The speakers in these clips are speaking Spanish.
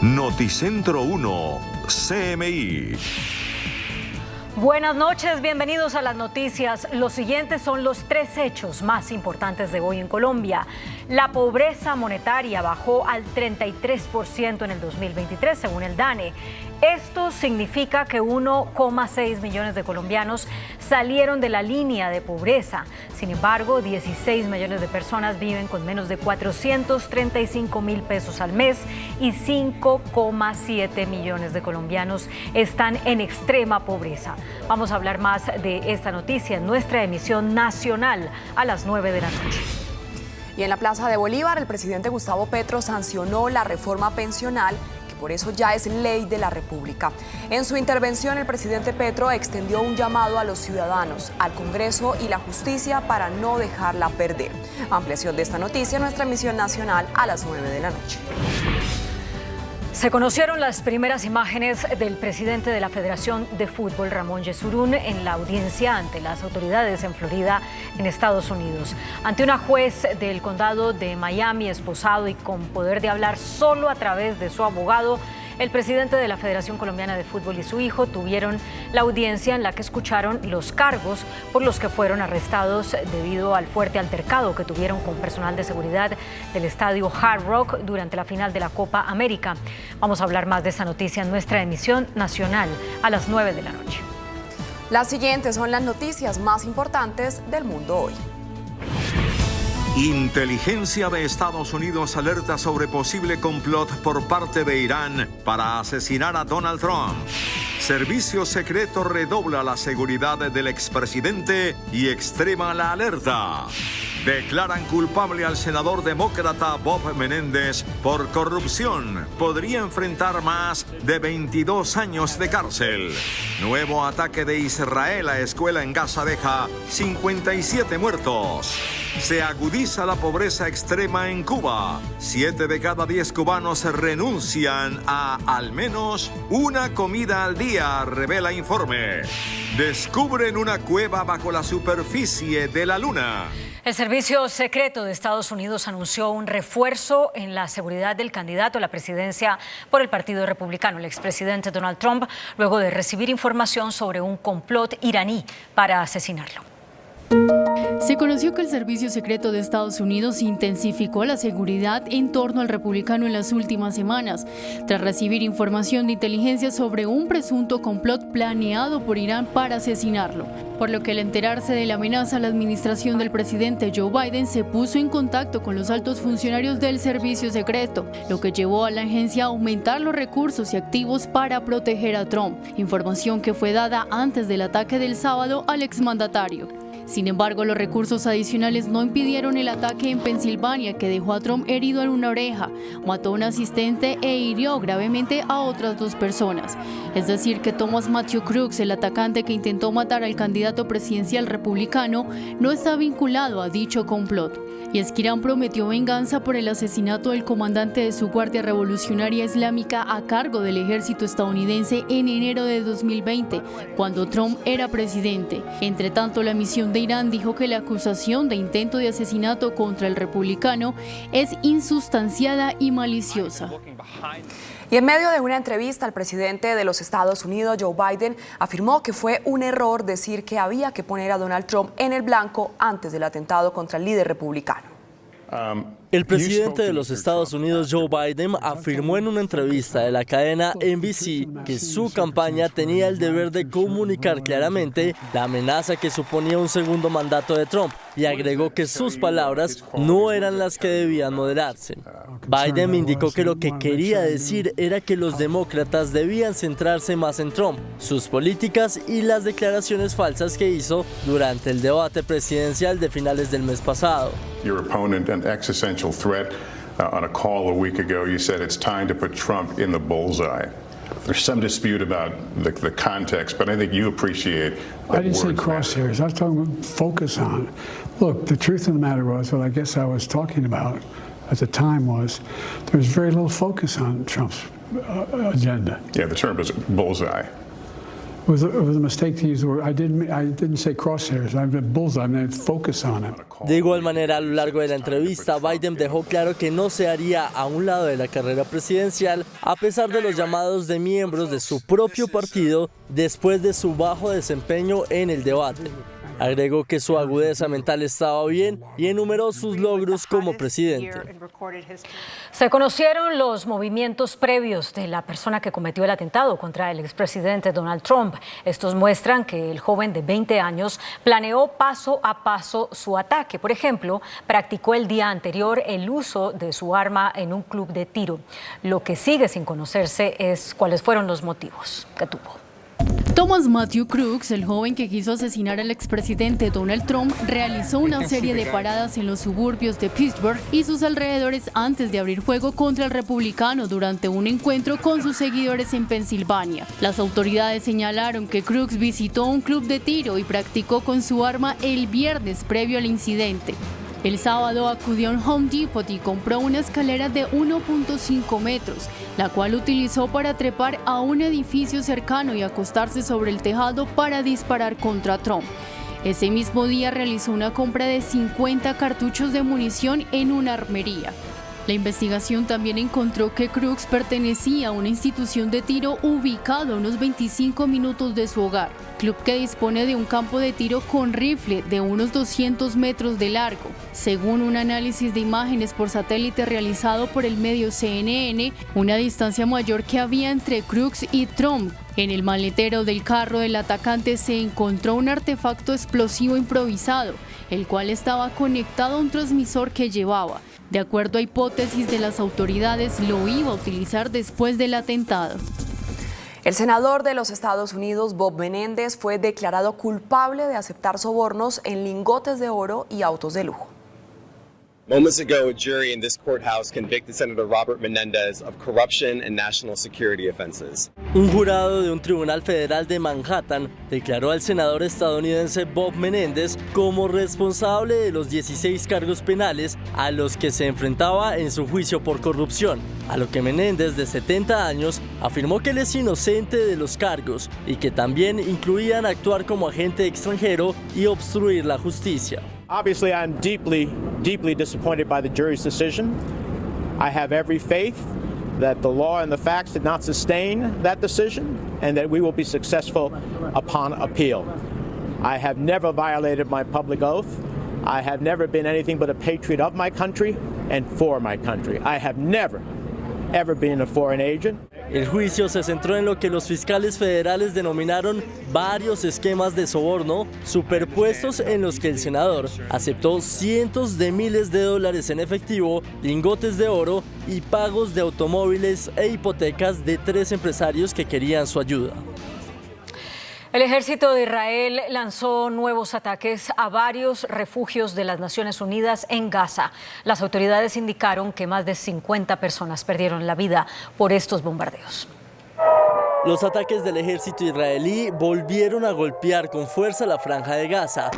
Noticentro 1, CMI. Buenas noches, bienvenidos a las noticias. Los siguientes son los 3 hechos más importantes de hoy en Colombia. La pobreza monetaria bajó al 33% en el 2023, según el DANE. Esto significa que 1,6 millones de colombianos salieron de la línea de pobreza. Sin embargo, 16 millones de personas viven con menos de 435.000 pesos al mes y 5,7 millones de colombianos están en extrema pobreza. Vamos a hablar más de esta noticia en nuestra emisión nacional a las 9 de la noche. Y en la Plaza de Bolívar, el presidente Gustavo Petro sancionó la reforma pensional, que por eso ya es ley de la República. En su intervención, el presidente Petro extendió un llamado a los ciudadanos, al Congreso y la justicia para no dejarla perder. Ampliación de esta noticia en nuestra emisión nacional a las 9 de la noche. Se conocieron las primeras imágenes del presidente de la Federación de Fútbol, Ramón Yesurún, en la audiencia ante las autoridades en Florida, en Estados Unidos. Ante una juez del condado de Miami, esposado y con poder de hablar solo a través de su abogado, el presidente de la Federación Colombiana de Fútbol y su hijo tuvieron la audiencia en la que escucharon los cargos por los que fueron arrestados debido al fuerte altercado que tuvieron con personal de seguridad del estadio Hard Rock durante la final de la Copa América. Vamos a hablar más de esta noticia en nuestra emisión nacional a las 9 de la noche. Las siguientes son las noticias más importantes del mundo hoy. Inteligencia de Estados Unidos alerta sobre posible complot por parte de Irán para asesinar a Donald Trump. Servicio secreto redobla la seguridad del expresidente y extrema la alerta. Declaran culpable al senador demócrata Bob Menéndez por corrupción. Podría enfrentar más de 22 años de cárcel. Nuevo ataque de Israel a escuela en Gaza deja 57 muertos. Se agudiza la pobreza extrema en Cuba. 7 de cada 10 cubanos renuncian a al menos una comida al día, revela informe. Descubren una cueva bajo la superficie de la Luna. El Servicio Secreto de Estados Unidos anunció un refuerzo en la seguridad del candidato a la presidencia por el Partido Republicano, el expresidente Donald Trump, luego de recibir información sobre un complot iraní para asesinarlo. Se conoció que el Servicio Secreto de Estados Unidos intensificó la seguridad en torno al republicano en las últimas semanas, tras recibir información de inteligencia sobre un presunto complot planeado por Irán para asesinarlo. Por lo que al enterarse de la amenaza, la administración del presidente Joe Biden se puso en contacto con los altos funcionarios del Servicio Secreto, lo que llevó a la agencia a aumentar los recursos y activos para proteger a Trump, información que fue dada antes del ataque del sábado al exmandatario. Sin embargo, los recursos adicionales no impidieron el ataque en Pensilvania, que dejó a Trump herido en una oreja, mató a un asistente e hirió gravemente a otras 2 personas. Es decir, que Thomas Matthew Crooks, el atacante que intentó matar al candidato presidencial republicano, no está vinculado a dicho complot. Y es que Irán prometió venganza por el asesinato del comandante de su Guardia Revolucionaria Islámica a cargo del ejército estadounidense en enero de 2020, cuando Trump era presidente. Entre tanto, la misión de Irán dijo que la acusación de intento de asesinato contra el republicano es insustanciada y maliciosa. Y en medio de una entrevista, el presidente de los Estados Unidos, Joe Biden, afirmó que fue un error decir que había que poner a Donald Trump en el blanco antes del atentado contra el líder republicano. El presidente de los Estados Unidos, Joe Biden, afirmó en una entrevista de la cadena NBC que su campaña tenía el deber de comunicar claramente la amenaza que suponía un segundo mandato de Trump y agregó que sus palabras no eran las que debían moderarse. Biden indicó que lo que quería decir era que los demócratas debían centrarse más en Trump, sus políticas y las declaraciones falsas que hizo durante el debate presidencial de finales del mes pasado. Your opponent, an existential threat, on a call a week ago, you said it's time to put Trump in the bullseye. There's some dispute about the context, but I think you appreciate that. I didn't say crosshairs. I was talking about focus on. Look, the truth of the matter was, what I guess I was talking about at the time was, there was very little focus on Trump's agenda. Yeah, the term is bullseye. It was a mistake to use the word. I didn't say crosshairs. I meant bullseye. I meant focus on it. De igual manera, a lo largo de la entrevista, Biden dejó claro que no se haría a un lado de la carrera presidencial a pesar de los llamados de miembros de su propio partido después de su bajo desempeño en el debate. Agregó que su agudeza mental estaba bien y enumeró sus logros como presidente. Se conocieron los movimientos previos de la persona que cometió el atentado contra el expresidente Donald Trump. Estos muestran que el joven de 20 años planeó paso a paso su ataque. Por ejemplo, practicó el día anterior el uso de su arma en un club de tiro. Lo que sigue sin conocerse es cuáles fueron los motivos que tuvo. Thomas Matthew Crooks, el joven que quiso asesinar al expresidente Donald Trump, realizó una serie de paradas en los suburbios de Pittsburgh y sus alrededores antes de abrir fuego contra el republicano durante un encuentro con sus seguidores en Pensilvania. Las autoridades señalaron que Crooks visitó un club de tiro y practicó con su arma el viernes previo al incidente. El sábado acudió a un Home Depot y compró una escalera de 1.5 metros, la cual utilizó para trepar a un edificio cercano y acostarse sobre el tejado para disparar contra Trump. Ese mismo día realizó una compra de 50 cartuchos de munición en una armería. La investigación también encontró que Crooks pertenecía a una institución de tiro ubicado a unos 25 minutos de su hogar, club que dispone de un campo de tiro con rifle de unos 200 metros de largo. Según un análisis de imágenes por satélite realizado por el medio CNN, una distancia mayor que había entre Crooks y Trump. En el maletero del carro del atacante se encontró un artefacto explosivo improvisado, el cual estaba conectado a un transmisor que llevaba. De acuerdo a hipótesis de las autoridades, lo iba a utilizar después del atentado. El senador de los Estados Unidos, Bob Menéndez, fue declarado culpable de aceptar sobornos en lingotes de oro y autos de lujo. Moments ago, a jury in this courthouse convicted Senator Robert Menendez of corruption and national security offenses. Un jurado de un tribunal federal de Manhattan declaró al senador estadounidense Bob Menéndez como responsable de los 16 cargos penales a los que se enfrentaba en su juicio por corrupción, a lo que Menéndez, de 70 años, afirmó que él es inocente de los cargos y que también incluían actuar como agente extranjero y obstruir la justicia. Obviously, I'm deeply disappointed by the jury's decision. I have every faith that the law and the facts did not sustain that decision and that we will be successful upon appeal. I have never violated my public oath. I have never been anything but a patriot of my country and for my country. I have never, ever been a foreign agent. El juicio se centró en lo que los fiscales federales denominaron varios esquemas de soborno superpuestos en los que el senador aceptó cientos de miles de dólares en efectivo, lingotes de oro y pagos de automóviles e hipotecas de 3 empresarios que querían su ayuda. El ejército de Israel lanzó nuevos ataques a varios refugios de las Naciones Unidas en Gaza. Las autoridades indicaron que más de 50 personas perdieron la vida por estos bombardeos. Los ataques del ejército israelí volvieron a golpear con fuerza la franja de Gaza,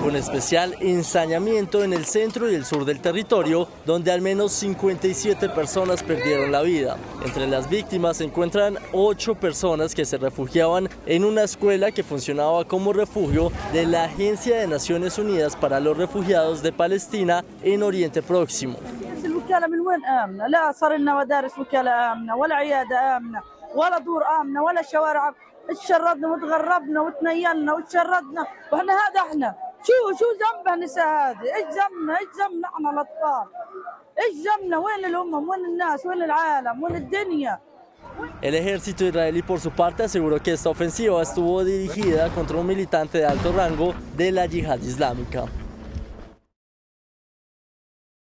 con especial ensañamiento en el centro y el sur del territorio, donde al menos 57 personas perdieron la vida. Entre las víctimas se encuentran 8 personas que se refugiaban en una escuela que funcionaba como refugio de la Agencia de Naciones Unidas para los Refugiados de Palestina en Oriente Próximo. شو ذنب النساء هذه؟ ايش ذنبنا؟ ايش ذنبنا احنا الاطفال؟ ايش ذنبنا؟ وين الامم؟ وين الناس؟ وين العالم؟ وين الدنيا؟ El ejército israelí, por su parte, aseguró que esta ofensiva estuvo dirigida contra un militante de alto rango de la yihad islámica.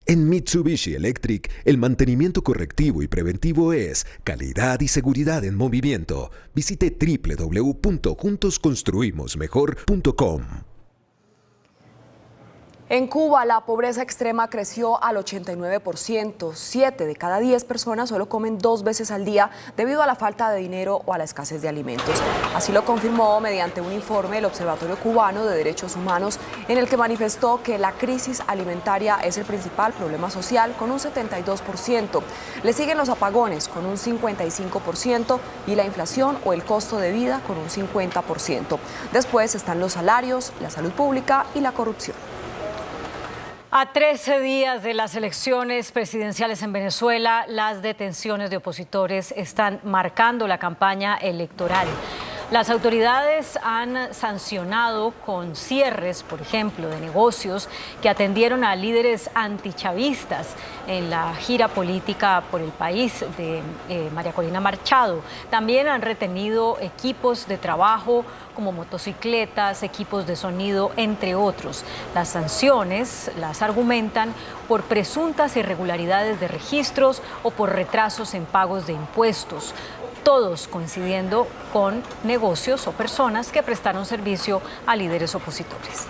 En Mitsubishi Electric, el mantenimiento correctivo y preventivo es calidad y seguridad en movimiento. Visite www.juntosconstruimosmejor.com. En Cuba, la pobreza extrema creció al 89%. 7 de cada 10 personas solo comen 2 veces al día debido a la falta de dinero o a la escasez de alimentos. Así lo confirmó mediante un informe el Observatorio Cubano de Derechos Humanos, en el que manifestó que la crisis alimentaria es el principal problema social, con un 72%. Le siguen los apagones, con un 55%, y la inflación o el costo de vida, con un 50%. Después están los salarios, la salud pública y la corrupción. A 13 días de las elecciones presidenciales en Venezuela, las detenciones de opositores están marcando la campaña electoral. Las autoridades han sancionado con cierres, por ejemplo, de negocios que atendieron a líderes antichavistas en la gira política por el país de María Corina Machado. También han retenido equipos de trabajo como motocicletas, equipos de sonido, entre otros. Las sanciones las argumentan por presuntas irregularidades de registros o por retrasos en pagos de impuestos, todos coincidiendo con negocios o personas que prestaron servicio a líderes opositores.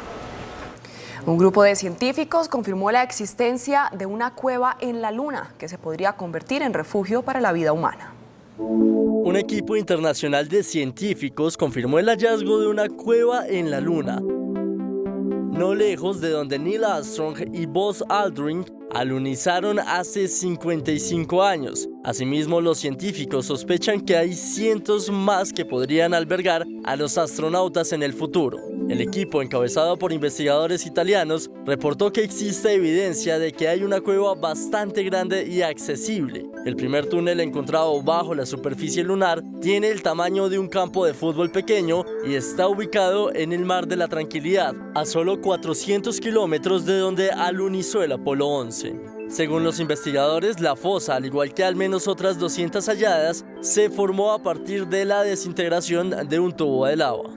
Un grupo de científicos confirmó la existencia de una cueva en la Luna que se podría convertir en refugio para la vida humana. Un equipo internacional de científicos confirmó el hallazgo de una cueva en la Luna, no lejos de donde Neil Armstrong y Buzz Aldrin alunizaron hace 55 años. Asimismo, los científicos sospechan que hay cientos más que podrían albergar a los astronautas en el futuro. El equipo, encabezado por investigadores italianos, reportó que existe evidencia de que hay una cueva bastante grande y accesible. El primer túnel encontrado bajo la superficie lunar tiene el tamaño de un campo de fútbol pequeño y está ubicado en el Mar de la Tranquilidad, a solo 400 kilómetros de donde alunizó el Apolo 11. Según los investigadores, la fosa, al igual que al menos otras 200 halladas, se formó a partir de la desintegración de un tubo de lava.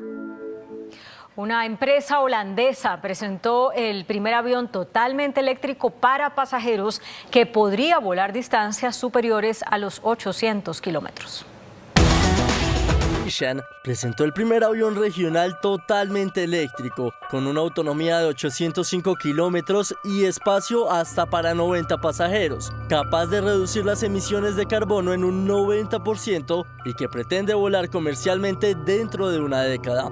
Una empresa holandesa presentó el primer avión totalmente eléctrico para pasajeros que podría volar distancias superiores a los 800 kilómetros. Presentó el primer avión regional totalmente eléctrico, con una autonomía de 805 kilómetros y espacio hasta para 90 pasajeros, capaz de reducir las emisiones de carbono en un 90% y que pretende volar comercialmente dentro de una década.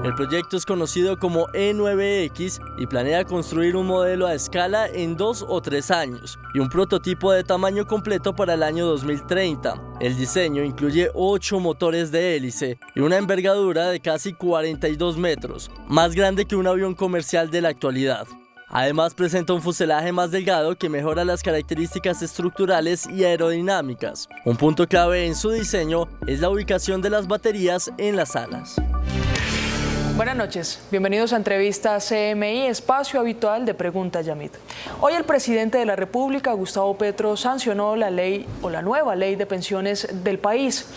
El proyecto es conocido como E9X y planea construir un modelo a escala en 2 o 3 años y un prototipo de tamaño completo para el año 2030. El diseño incluye 8 motores de hélice y una envergadura de casi 42 metros, más grande que un avión comercial de la actualidad. Además, presenta un fuselaje más delgado que mejora las características estructurales y aerodinámicas. Un punto clave en su diseño es la ubicación de las baterías en las alas. Buenas noches, bienvenidos a Entrevista CMI, espacio habitual de Pregunta Yamit. Hoy el presidente de la República, Gustavo Petro, sancionó la ley o la nueva ley de pensiones del país,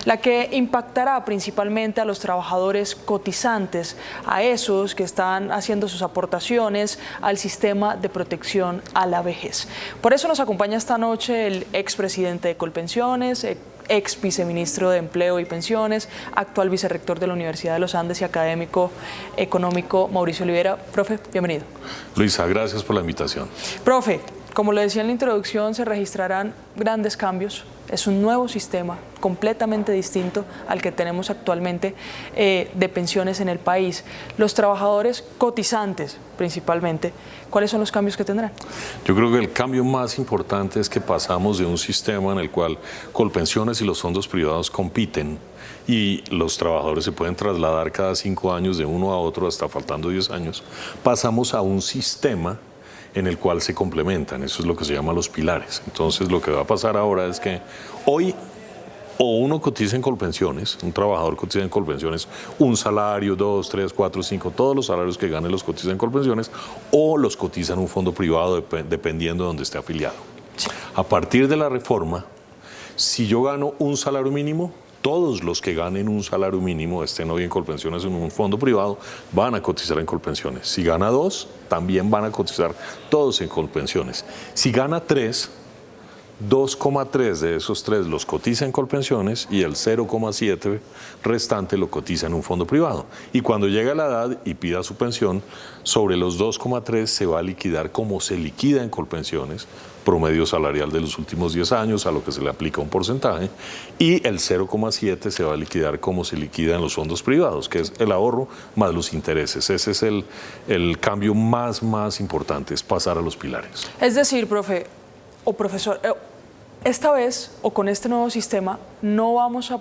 la que impactará principalmente a los trabajadores cotizantes, a esos que están haciendo sus aportaciones al sistema de protección a la vejez. Por eso nos acompaña esta noche el expresidente de Colpensiones, ex viceministro de Empleo y Pensiones, actual vicerrector de la Universidad de los Andes y académico económico Mauricio Olivera. Profe, bienvenido. Luisa, gracias por la invitación. Profe, como le decía en la introducción, se registrarán grandes cambios. Es un nuevo sistema completamente distinto al que tenemos actualmente de pensiones en el país. Los trabajadores cotizantes, principalmente, ¿cuáles son los cambios que tendrán? Yo creo que el cambio más importante es que pasamos de un sistema en el cual Colpensiones y los fondos privados compiten y los trabajadores se pueden trasladar cada 5 años de uno a otro hasta faltando 10 años. Pasamos a un sistema en el cual se complementan, eso es lo que se llama los pilares. Entonces lo que va a pasar ahora es que hoy o uno cotiza en Colpensiones, un trabajador cotiza en Colpensiones, un salario, 2, 3, 4, 5, todos los salarios que gane los cotiza en Colpensiones, o los cotiza en un fondo privado dependiendo de donde esté afiliado. A partir de la reforma, si yo gano un salario mínimo, todos los que ganen un salario mínimo, estén hoy en Colpensiones en un fondo privado, van a cotizar en Colpensiones. Si gana 2, también van a cotizar todos en Colpensiones. Si gana 3, 2,3 de esos 3 los cotiza en Colpensiones y el 0,7 restante lo cotiza en un fondo privado. Y cuando llega a la edad y pida su pensión, sobre los 2,3 se va a liquidar como se liquida en Colpensiones, promedio salarial de los últimos 10 años, a lo que se le aplica un porcentaje, y el 0,7 se va a liquidar como se liquida en los fondos privados, que es el ahorro más los intereses. Ese es el cambio más importante, es pasar a los pilares. Es decir, profe o profesor, esta vez o con este nuevo sistema no vamos a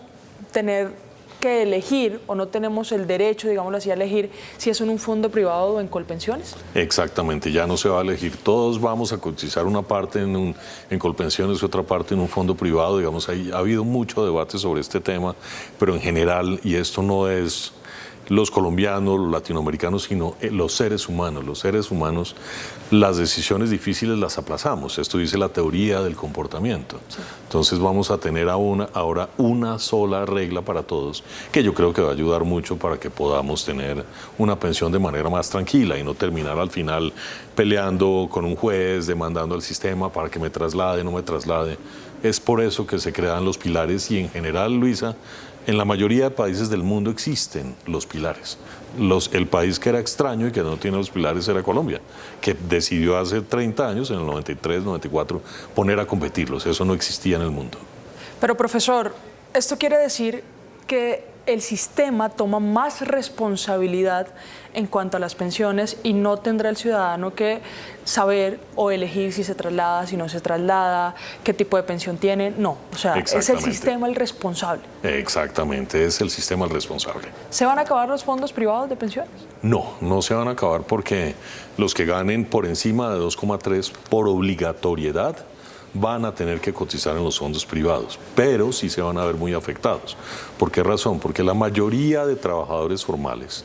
tener que elegir o no tenemos el derecho, digámoslo así, a elegir si es en un fondo privado o en Colpensiones. Exactamente, ya no se va a elegir. Todos vamos a cotizar una parte en Colpensiones y otra parte en un fondo privado. Digamos, ha habido mucho debate sobre este tema, pero en general, y esto no es los colombianos, los latinoamericanos, sino los seres humanos. Los seres humanos, las decisiones difíciles las aplazamos. Esto dice la teoría del comportamiento. Sí. Entonces vamos a tener ahora una sola regla para todos, que yo creo que va a ayudar mucho para que podamos tener una pensión de manera más tranquila y no terminar al final peleando con un juez, demandando al sistema para que me traslade, no me traslade. Es por eso que se crean los pilares y en general, Luisa, en la mayoría de países del mundo existen los pilares. El país que era extraño y que no tiene los pilares era Colombia, que decidió hace 30 años, en el 93, 94, poner a competirlos. Eso no existía en el mundo. Pero, profesor, esto quiere decir que el sistema toma más responsabilidad en cuanto a las pensiones y no tendrá el ciudadano que saber o elegir si se traslada, si no se traslada, qué tipo de pensión tiene. No, o sea, es el sistema el responsable. Exactamente, es el sistema el responsable. ¿Se van a acabar los fondos privados de pensiones? No, no se van a acabar porque los que ganen por encima de 2,3 por obligatoriedad van a tener que cotizar en los fondos privados, pero sí se van a ver muy afectados. ¿Por qué razón? Porque la mayoría de trabajadores formales,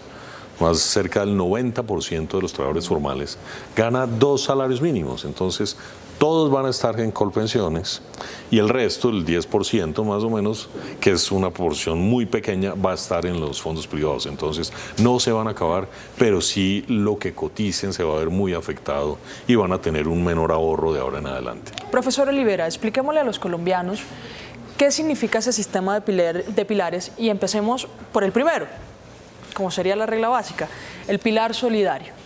más cerca del 90% de los trabajadores formales, gana 2 salarios mínimos. Entonces, todos van a estar en Colpensiones y el resto, el 10% más o menos, que es una porción muy pequeña, va a estar en los fondos privados. Entonces, no se van a acabar, pero sí lo que coticen se va a ver muy afectado y van a tener un menor ahorro de ahora en adelante. Profesor Olivera, expliquémosle a los colombianos qué significa ese sistema de pilares y empecemos por el primero, como sería la regla básica, el pilar solidario.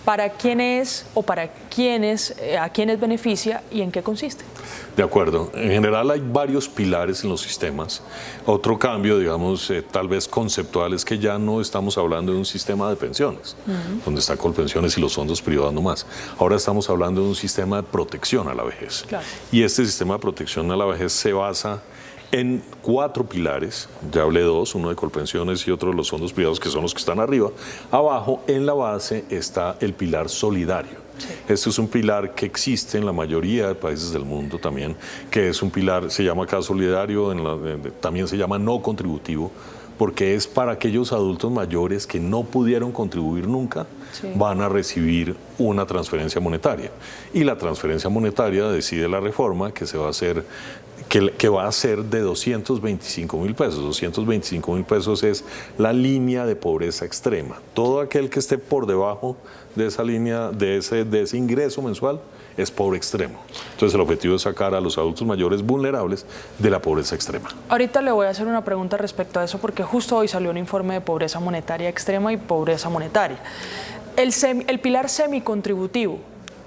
¿Para quién es o para quiénes, a quiénes beneficia y en qué consiste? De acuerdo. En general hay varios pilares en los sistemas. Otro cambio, digamos, tal vez conceptual, es que ya no estamos hablando de un sistema de pensiones, donde está Colpensiones y los fondos privados nomás. Ahora estamos hablando de un sistema de protección a la vejez. Claro. Y este sistema de protección a la vejez se basa en 4 pilares, ya hablé 2, uno de Colpensiones y otro de los fondos privados, que son los que están arriba. Abajo, en la base, está el pilar solidario. Sí. Este es un pilar que existe en la mayoría de países del mundo también, que es un pilar, se llama acá solidario, también se llama no contributivo, porque es para aquellos adultos mayores que no pudieron contribuir nunca, sí, van a recibir una transferencia monetaria. Y la transferencia monetaria decide la reforma que se va a hacer, que va a ser de 225.000 pesos. 225.000 pesos es la línea de pobreza extrema. Todo aquel que esté por debajo de esa línea, de ese ingreso mensual, es pobre extremo. Entonces el objetivo es sacar a los adultos mayores vulnerables de la pobreza extrema. Ahorita le voy a hacer una pregunta respecto a eso, porque justo hoy salió un informe de pobreza monetaria extrema y pobreza monetaria. El pilar semicontributivo,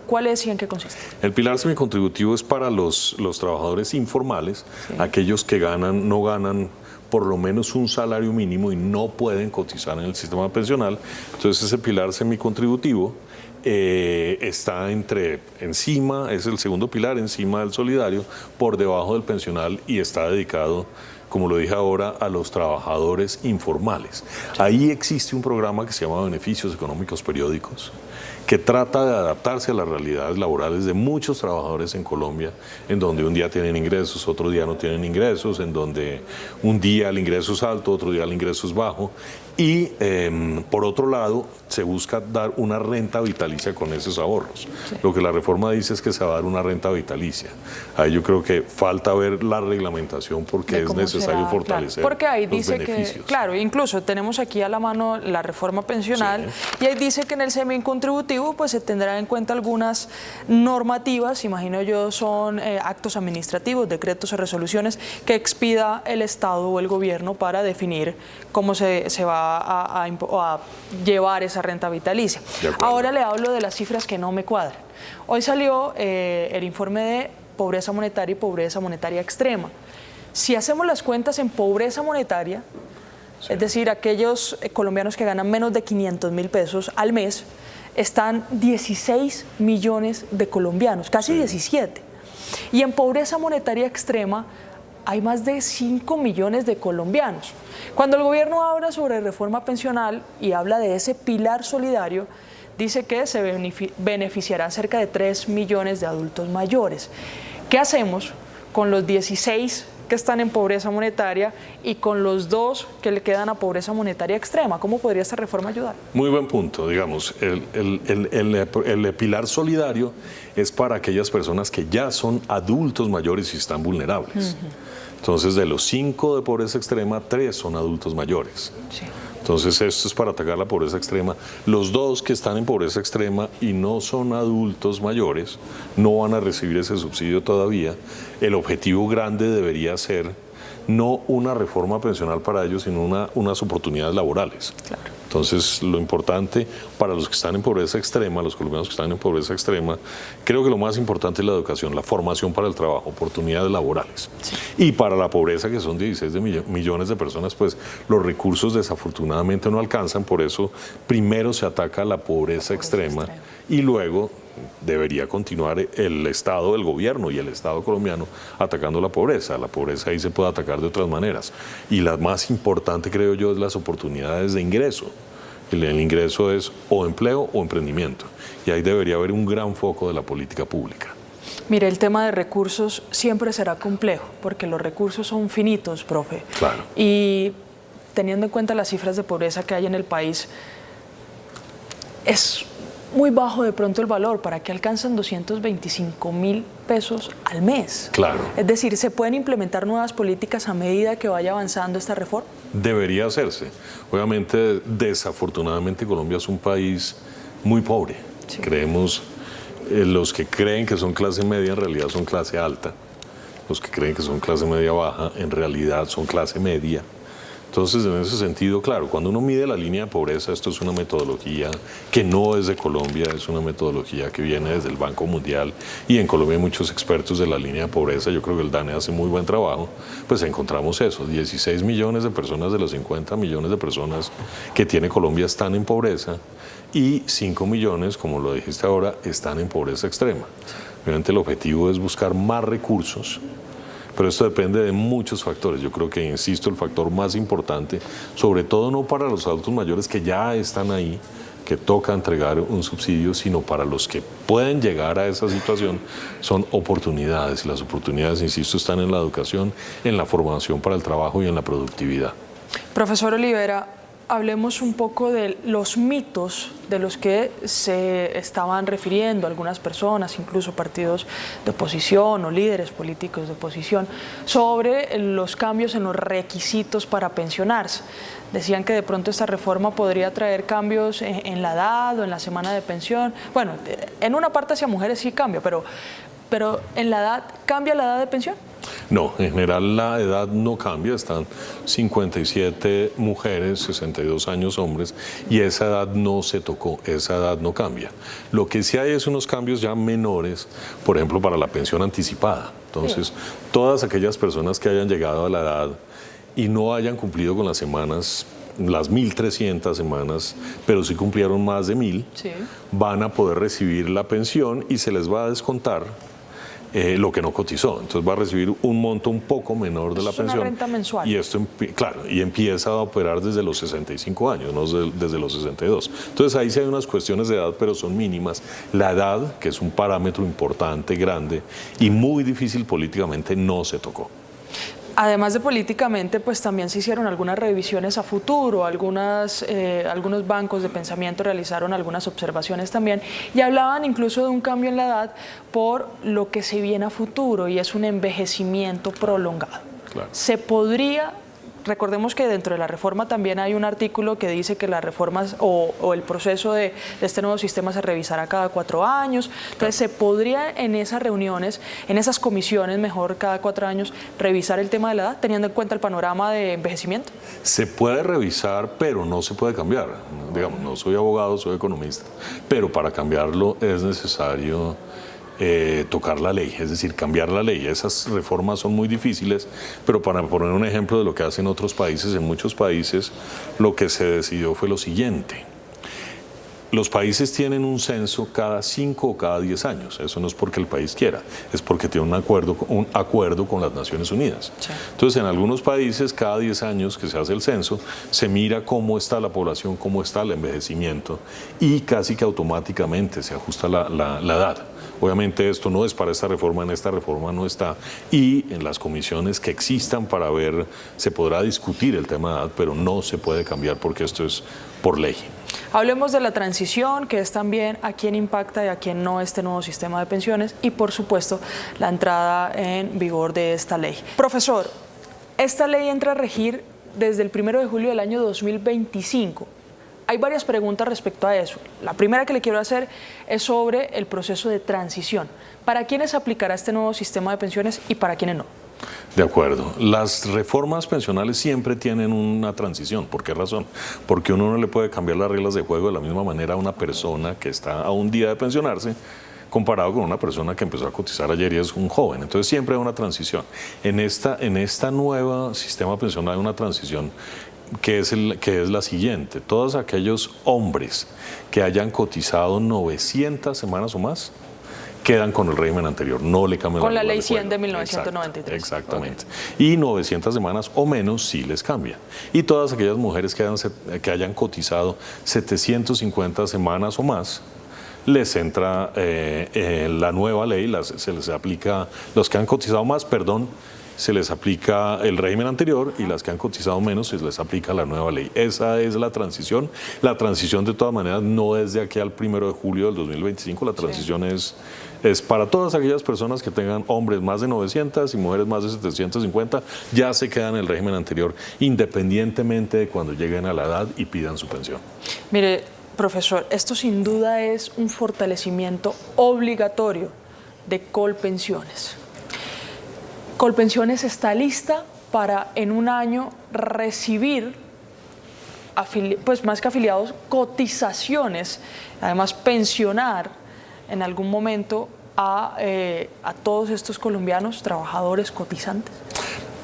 ¿cuál es y en qué consiste? El pilar semicontributivo es para los trabajadores informales, sí, aquellos que no ganan por lo menos un salario mínimo y no pueden cotizar en el sistema pensional. Entonces ese pilar semicontributivo está encima, es el segundo pilar, encima del solidario, por debajo del pensional, y está dedicado, como lo dije ahora, a los trabajadores informales. Ahí existe un programa que se llama Beneficios Económicos Periódicos, que trata de adaptarse a las realidades laborales de muchos trabajadores en Colombia, en donde un día tienen ingresos, otro día no tienen ingresos, en donde un día el ingreso es alto, otro día el ingreso es bajo, y por otro lado se busca dar una renta vitalicia con esos ahorros. Sí. Lo que la reforma dice es que se va a dar una renta vitalicia. Ahí yo creo que falta ver la reglamentación, porque es necesario necesario será, fortalecer claro, porque ahí los dice beneficios. que, claro, incluso tenemos aquí a la mano la reforma pensional y ahí dice que en el semicontributivo pues se tendrán en cuenta algunas normativas, imagino yo son actos administrativos, decretos o resoluciones que expida el Estado o el gobierno para definir cómo se va a llevar esa renta vitalicia. Ahora le hablo de las cifras que no me cuadran. Hoy salió el informe de pobreza monetaria y pobreza monetaria extrema. Si hacemos las cuentas en pobreza monetaria, es decir, aquellos colombianos que ganan menos de 500.000 pesos al mes, están 16 millones de colombianos, casi 17. Y en pobreza monetaria extrema hay más de 5 millones de colombianos. Cuando el gobierno habla sobre reforma pensional y habla de ese pilar solidario, dice que se beneficiarán cerca de 3 millones de adultos mayores. ¿Qué hacemos con los 16 que están en pobreza monetaria y con los 2 que le quedan a pobreza monetaria extrema? ¿Cómo podría esta reforma ayudar? Muy buen punto, digamos, el pilar solidario es para aquellas personas que ya son adultos mayores y están vulnerables. Entonces, de los 5 de pobreza extrema, 3 son adultos mayores. Sí. Entonces, esto es para atacar la pobreza extrema. Los 2 que están en pobreza extrema y no son adultos mayores no van a recibir ese subsidio todavía. El objetivo grande debería ser no una reforma pensional para ellos, sino unas oportunidades laborales. Claro. Entonces, lo importante para los que están en pobreza extrema, los colombianos que están en pobreza extrema, creo que lo más importante es la educación, la formación para el trabajo, oportunidades laborales. Sí. Y para la pobreza, que son 16 millones de personas, pues los recursos desafortunadamente no alcanzan, por eso primero se ataca la pobreza extrema y luego debería continuar el Estado, el gobierno y el Estado colombiano atacando la pobreza. La pobreza ahí se puede atacar de otras maneras. Y la más importante, creo yo, es las oportunidades de ingreso. El ingreso es o empleo o emprendimiento. Y ahí debería haber un gran foco de la política pública. Mire, el tema de recursos siempre será complejo, porque los recursos son finitos, profe. Claro. Y teniendo en cuenta las cifras de pobreza que hay en el país, es muy bajo de pronto el valor. ¿Para qué alcanzan 225.000 pesos al mes? Claro. Es decir, ¿se pueden implementar nuevas políticas a medida que vaya avanzando esta reforma? Debería hacerse. Obviamente, desafortunadamente, Colombia es un país muy pobre. Sí. Creemos, los que creen que son clase media en realidad son clase alta. Los que creen que son clase media baja en realidad son clase media. Entonces, en ese sentido, claro, cuando uno mide la línea de pobreza, esto es una metodología que no es de Colombia, es una metodología que viene desde el Banco Mundial y en Colombia hay muchos expertos de la línea de pobreza, yo creo que el DANE hace muy buen trabajo, pues encontramos eso, 16 millones de personas de los 50 millones de personas que tiene Colombia están en pobreza y 5 millones, como lo dijiste ahora, están en pobreza extrema. Obviamente el objetivo es buscar más recursos, pero esto depende de muchos factores. Yo creo que, insisto, el factor más importante, sobre todo no para los adultos mayores que ya están ahí, que toca entregar un subsidio, sino para los que pueden llegar a esa situación, son oportunidades. Y las oportunidades, insisto, están en la educación, en la formación para el trabajo y en la productividad. Profesor Olivera, hablemos un poco de los mitos de los que se estaban refiriendo algunas personas, incluso partidos de oposición o líderes políticos de oposición, sobre los cambios en los requisitos para pensionarse. Decían que de pronto esta reforma podría traer cambios en la edad o en la semana de pensión. Bueno, en una parte hacia mujeres sí cambia, pero en la edad, ¿cambia la edad de pensión? No, en general la edad no cambia, están 57 mujeres, 62 años hombres y esa edad no se tocó, esa edad no cambia. Lo que sí hay es unos cambios ya menores, por ejemplo para la pensión anticipada. Entonces, todas aquellas personas que hayan llegado a la edad y no hayan cumplido con las semanas, las 1.300 semanas, pero sí cumplieron más de 1.000, sí, van a poder recibir la pensión y se les va a descontar lo que no cotizó. Entonces va a recibir un monto un poco menor de la pensión. Una renta mensual. Y esto, claro, y empieza a operar desde los 65 años, no desde los 62. Entonces ahí sí hay unas cuestiones de edad, pero son mínimas. La edad, que es un parámetro importante, grande y muy difícil políticamente, no se tocó. Además de políticamente, pues también se hicieron algunas revisiones a futuro, algunos bancos de pensamiento realizaron algunas observaciones también y hablaban incluso de un cambio en la edad por lo que se viene a futuro y es un envejecimiento prolongado. Claro. Se podría... Recordemos que dentro de la reforma también hay un artículo que dice que las reformas o el proceso de este nuevo sistema se revisará cada 4 años. Entonces, ¿se podría en esas reuniones, en esas comisiones, mejor cada 4 años, revisar el tema de la edad, teniendo en cuenta el panorama de envejecimiento? Se puede revisar, pero no se puede cambiar. Digamos, no soy abogado, soy economista, pero para cambiarlo es necesario tocar la ley, es decir, cambiar la ley. Esas reformas son muy difíciles, pero para poner un ejemplo de lo que hacen otros países, en muchos países lo que se decidió fue lo siguiente. Los países tienen un censo cada 5 o cada 10 años. Eso no es porque el país quiera, es porque tiene un acuerdo con las Naciones Unidas. Sí. Entonces, en algunos países, cada 10 años que se hace el censo, se mira cómo está la población, cómo está el envejecimiento y casi que automáticamente se ajusta la edad. Obviamente esto no es para esta reforma, en esta reforma no está, y en las comisiones que existan para ver, se podrá discutir el tema de edad, pero no se puede cambiar porque esto es por ley. Hablemos de la transición, que es también a quién impacta y a quién no este nuevo sistema de pensiones, y por supuesto la entrada en vigor de esta ley. Profesor, esta ley entra a regir desde el 1 de julio del año 2025. Hay varias preguntas respecto a eso. La primera que le quiero hacer es sobre el proceso de transición. ¿Para quiénes aplicará este nuevo sistema de pensiones y para quiénes no? De acuerdo. Las reformas pensionales siempre tienen una transición. ¿Por qué razón? Porque uno no le puede cambiar las reglas de juego de la misma manera a una persona que está a un día de pensionarse comparado con una persona que empezó a cotizar ayer y es un joven. Entonces siempre hay una transición. En esta nueva sistema pensional hay una transición que es la siguiente. Todos aquellos hombres que hayan cotizado 900 semanas o más quedan con el régimen anterior, no le cambian con la ley 100 de 1993. Exactamente. Okay. Y 900 semanas o menos sí les cambia. Y todas aquellas mujeres que hayan cotizado 750 semanas o más, les entra la nueva ley, se les aplica, los que han cotizado más, se les aplica el régimen anterior, y las que han cotizado menos se les aplica la nueva ley. Esa es la transición. La transición, de todas maneras, no es de aquí al 1 de julio del 2025. La transición es para todas aquellas personas que tengan hombres más de 900 y mujeres más de 750, ya se quedan en el régimen anterior, independientemente de cuando lleguen a la edad y pidan su pensión. Mire, profesor, esto sin duda es un fortalecimiento obligatorio de Colpensiones. Colpensiones está lista para en un año recibir, pues más que afiliados, cotizaciones, además pensionar en algún momento a todos estos colombianos trabajadores cotizantes.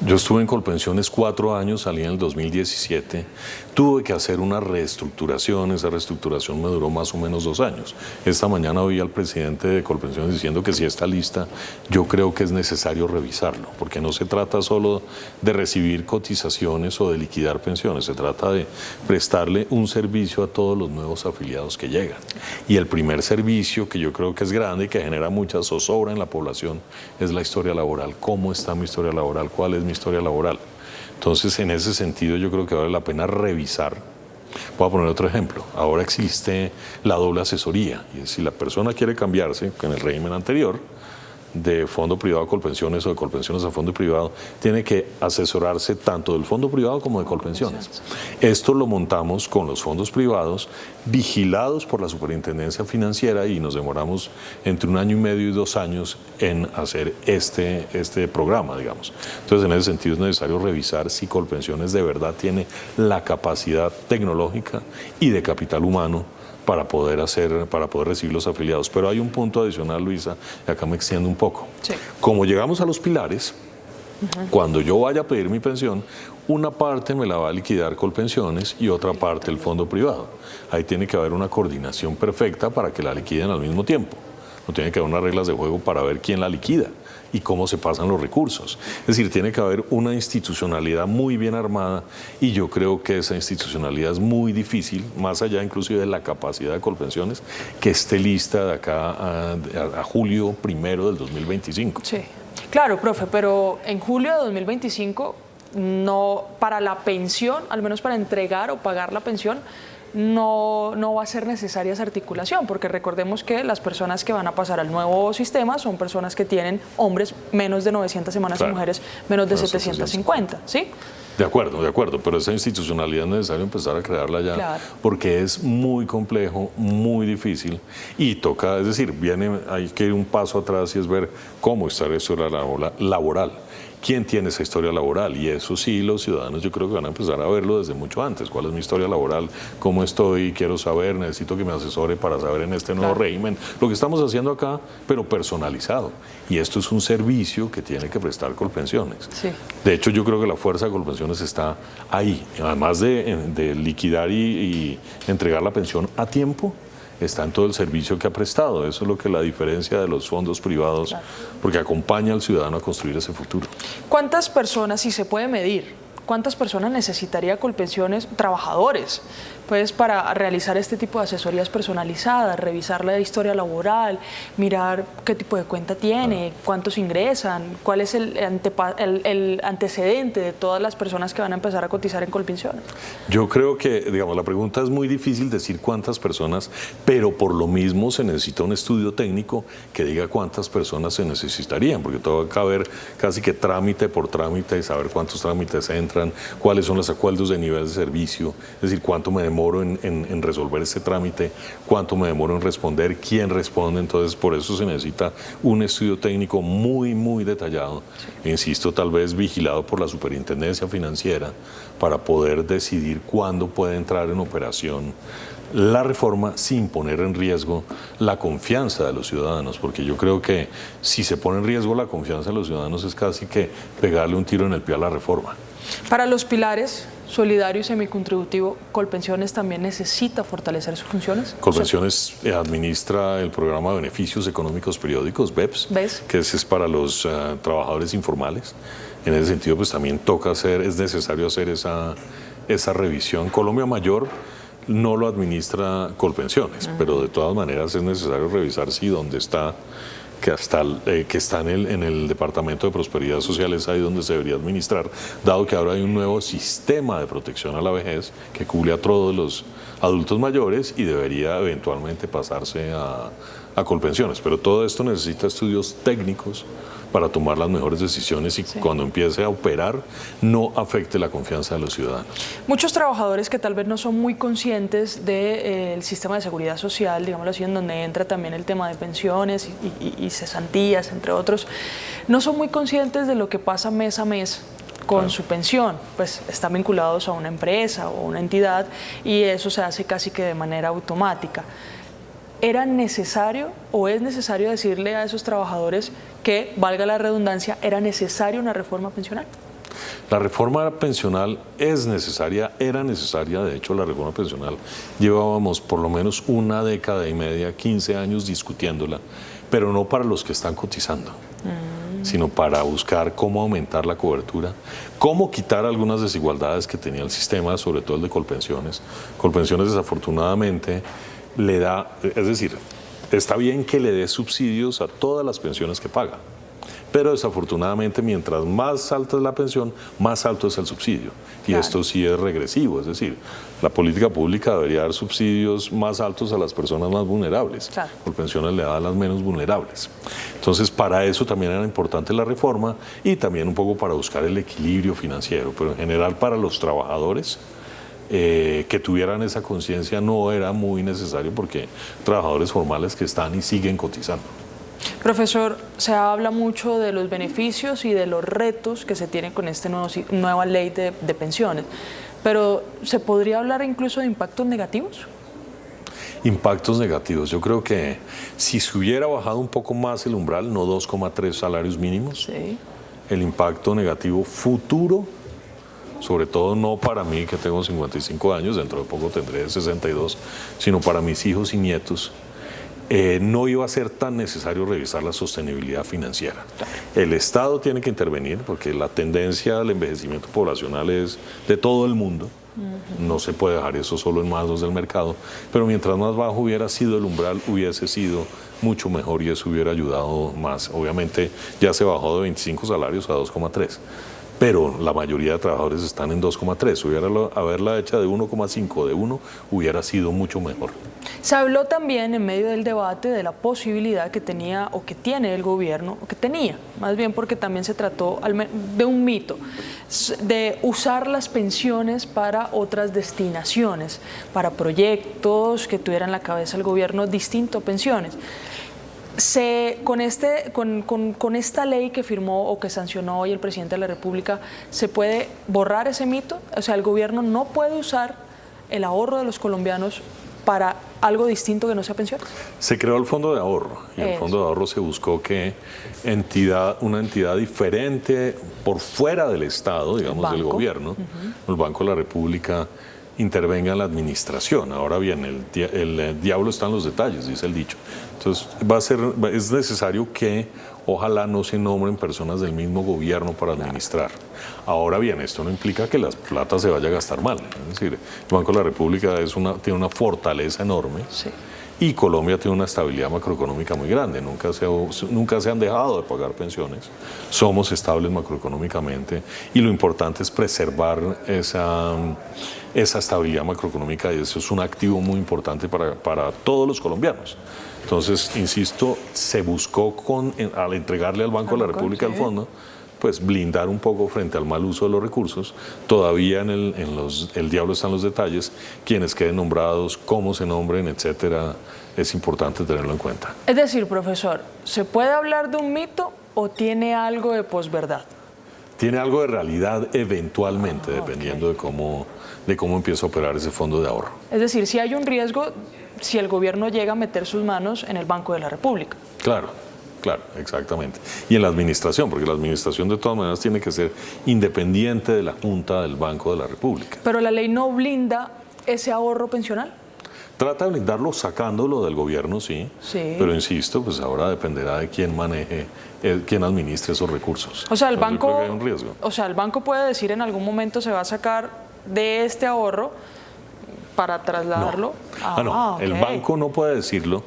Yo estuve en Colpensiones 4 años, salí en el 2017, tuve que hacer una reestructuración, esa reestructuración me duró más o menos 2 años. Esta mañana oí al presidente de Colpensiones diciendo que si está lista, yo creo que es necesario revisarlo, porque no se trata solo de recibir cotizaciones o de liquidar pensiones, se trata de prestarle un servicio a todos los nuevos afiliados que llegan. Y el primer servicio, que yo creo que es grande y que genera mucha zozobra en la población, es la historia laboral. ¿Cómo está mi historia laboral? ¿Cuál es mi historia laboral? Entonces, en ese sentido, yo creo que vale la pena revisar. Voy a poner otro ejemplo. Ahora existe la doble asesoría. Y si la persona quiere cambiarse en el régimen anterior, de fondo privado a Colpensiones o de Colpensiones a fondo privado, tiene que asesorarse tanto del fondo privado como de Colpensiones. Esto lo montamos con los fondos privados, vigilados por la Superintendencia Financiera, y nos demoramos entre 1 año y medio y 2 años en hacer este programa, digamos. Entonces, en ese sentido es necesario revisar si Colpensiones de verdad tiene la capacidad tecnológica y de capital humano para poder recibir los afiliados. Pero hay un punto adicional, Luisa, y acá me extiendo un poco. Sí. Como llegamos a los pilares, cuando yo vaya a pedir mi pensión, una parte me la va a liquidar Colpensiones y otra parte el fondo privado. Ahí tiene que haber una coordinación perfecta para que la liquiden al mismo tiempo. No tiene que haber unas reglas de juego para ver quién la liquida y cómo se pasan los recursos. Es decir, tiene que haber una institucionalidad muy bien armada, y yo creo que esa institucionalidad es muy difícil, más allá inclusive de la capacidad de Colpensiones, que esté lista de acá a julio 1 del 2025. Sí, claro, profe, pero en julio de 2025, no, para la pensión, al menos para entregar o pagar la pensión, no va a ser necesaria esa articulación, porque recordemos que las personas que van a pasar al nuevo sistema son personas que tienen hombres menos de 900 semanas y mujeres menos de 750, ¿sí? De acuerdo, pero esa institucionalidad es necesario empezar a crearla ya, porque es muy complejo, muy difícil y toca, es decir, hay que ir un paso atrás y es ver cómo está la historia laboral. ¿Quién tiene esa historia laboral? Y eso sí, los ciudadanos yo creo que van a empezar a verlo desde mucho antes. ¿Cuál es mi historia laboral? ¿Cómo estoy? Quiero saber, necesito que me asesore para saber en este nuevo régimen. Lo que estamos haciendo acá, pero personalizado. Y esto es un servicio que tiene que prestar Colpensiones. Sí. De hecho, yo creo que la fuerza de Colpensiones está ahí. Además de liquidar y entregar la pensión a tiempo, está en todo el servicio que ha prestado. Eso es lo que la diferencia de los fondos privados, porque acompaña al ciudadano a construir ese futuro. ¿Cuántas personas, si se puede medir, cuántas personas necesitaría Colpensiones, trabajadores, pues para realizar este tipo de asesorías personalizadas, revisar la historia laboral, mirar qué tipo de cuenta tiene, cuántos ingresan, cuál es el antecedente de todas las personas que van a empezar a cotizar en Colpensiones? Yo creo que, digamos, la pregunta es muy difícil decir cuántas personas, pero por lo mismo se necesita un estudio técnico que diga cuántas personas se necesitarían, porque todo va a ver casi que trámite por trámite y saber cuántos trámites entran, cuáles son los acuerdos de nivel de servicio, es decir, cuánto me demoro en resolver ese trámite, cuánto me demoro en responder, quién responde. Entonces, por eso se necesita un estudio técnico muy, muy detallado, insisto, tal vez vigilado por la Superintendencia Financiera, para poder decidir cuándo puede entrar en operación la reforma sin poner en riesgo la confianza de los ciudadanos, porque yo creo que si se pone en riesgo la confianza de los ciudadanos es casi que pegarle un tiro en el pie a la reforma. Para los pilares solidario y semicontributivo, ¿Colpensiones también necesita fortalecer sus funciones? Colpensiones administra el programa de beneficios económicos periódicos, BEPS, que es para los trabajadores informales. En ese sentido, pues también es necesario hacer esa revisión. Colombia Mayor no lo administra Colpensiones, pero de todas maneras es necesario revisar si donde está, que está en el Departamento de Prosperidad Social, es ahí donde se debería administrar, dado que ahora hay un nuevo sistema de protección a la vejez que cubre a todos los adultos mayores y debería eventualmente pasarse a Colpensiones. Pero todo esto necesita estudios técnicos para tomar las mejores decisiones y cuando empiece a operar no afecte la confianza de los ciudadanos. Muchos trabajadores que tal vez no son muy conscientes del sistema de seguridad social, digámoslo así, en donde entra también el tema de pensiones y cesantías, entre otros, no son muy conscientes de lo que pasa mes a mes con su pensión, pues están vinculados a una empresa o una entidad y eso se hace casi que de manera automática. ¿Era necesario o es necesario decirle a esos trabajadores que, valga la redundancia, era necesaria una reforma pensional? La reforma pensional es necesaria, era necesaria, de hecho la reforma pensional llevábamos por lo menos una década y media, 15 años discutiéndola, pero no para los que están cotizando, sino para buscar cómo aumentar la cobertura, cómo quitar algunas desigualdades que tenía el sistema, sobre todo el de Colpensiones. Colpensiones desafortunadamente le da, es decir, está bien que le dé subsidios a todas las pensiones que paga, pero desafortunadamente mientras más alta es la pensión, más alto es el subsidio. Y esto sí es regresivo, es decir, la política pública debería dar subsidios más altos a las personas más vulnerables. Colpensiones le da a las menos vulnerables. Entonces, para eso también era importante la reforma y también un poco para buscar el equilibrio financiero, pero en general para los trabajadores, que tuvieran esa conciencia no era muy necesario porque trabajadores formales que están y siguen cotizando. Profesor, se habla mucho de los beneficios y de los retos que se tienen con esta nueva ley de pensiones, pero ¿se podría hablar incluso de impactos negativos? Impactos negativos. Yo creo que si se hubiera bajado un poco más el umbral, no 2,3 salarios mínimos, el impacto negativo futuro, sobre todo no para mí que tengo 55 años, dentro de poco tendré 62, sino para mis hijos y nietos, no iba a ser tan necesario revisar la sostenibilidad financiera. El Estado tiene que intervenir porque la tendencia al envejecimiento poblacional es de todo el mundo. No se puede dejar eso solo en manos del mercado, pero mientras más bajo hubiera sido el umbral, hubiese sido mucho mejor y eso hubiera ayudado más. Obviamente ya se bajó de 25 salarios a 2,3. pero la mayoría de trabajadores están en 2,3. Haberla hecha de 1,5 de 1 hubiera sido mucho mejor. Se habló también en medio del debate de la posibilidad que tenía o que tiene el gobierno, o que tenía, más bien porque también se trató de un mito, de usar las pensiones para otras destinaciones, para proyectos que tuvieran en la cabeza el gobierno distinto a pensiones. Con esta ley que firmó o que sancionó hoy el presidente de la República, ¿se puede borrar ese mito? O sea, el gobierno no puede usar el ahorro de los colombianos para algo distinto que no sea pensiones. Se creó el fondo de ahorro y el fondo de ahorro se buscó que una entidad diferente por fuera del Estado, digamos del gobierno, el Banco de la República, intervenga en la administración. Ahora bien, el diablo está en los detalles, dice el dicho. Entonces es necesario que ojalá no se nombren personas del mismo gobierno para administrar. Ahora bien, esto no implica que la plata se vaya a gastar mal. Es decir, el Banco de la República tiene una fortaleza enorme. Sí. Y Colombia tiene una estabilidad macroeconómica muy grande, nunca se han dejado de pagar pensiones, somos estables macroeconómicamente y lo importante es preservar esa estabilidad macroeconómica y eso es un activo muy importante para todos los colombianos. Entonces, insisto, se buscó al entregarle al Banco de la República el fondo, pues blindar un poco frente al mal uso de los recursos. Todavía el diablo está en los detalles, quienes queden nombrados, cómo se nombren, etcétera, es importante tenerlo en cuenta. Es decir, profesor, ¿se puede hablar de un mito o tiene algo de posverdad? Tiene algo de realidad eventualmente, dependiendo de cómo empieza a operar ese fondo de ahorro. Es decir, si hay un riesgo si el gobierno llega a meter sus manos en el Banco de la República. Claro, exactamente. Y en la administración, porque la administración de todas maneras tiene que ser independiente de la Junta del Banco de la República. Pero la ley no blinda ese ahorro pensional. Trata de blindarlo sacándolo del gobierno, sí. Pero insisto, pues ahora dependerá de quién maneje, quién administre esos recursos. O sea, el Entonces, banco, yo creo que hay un riesgo. O sea, el banco puede decir en algún momento se va a sacar de este ahorro para trasladarlo. No, el banco no puede decirlo,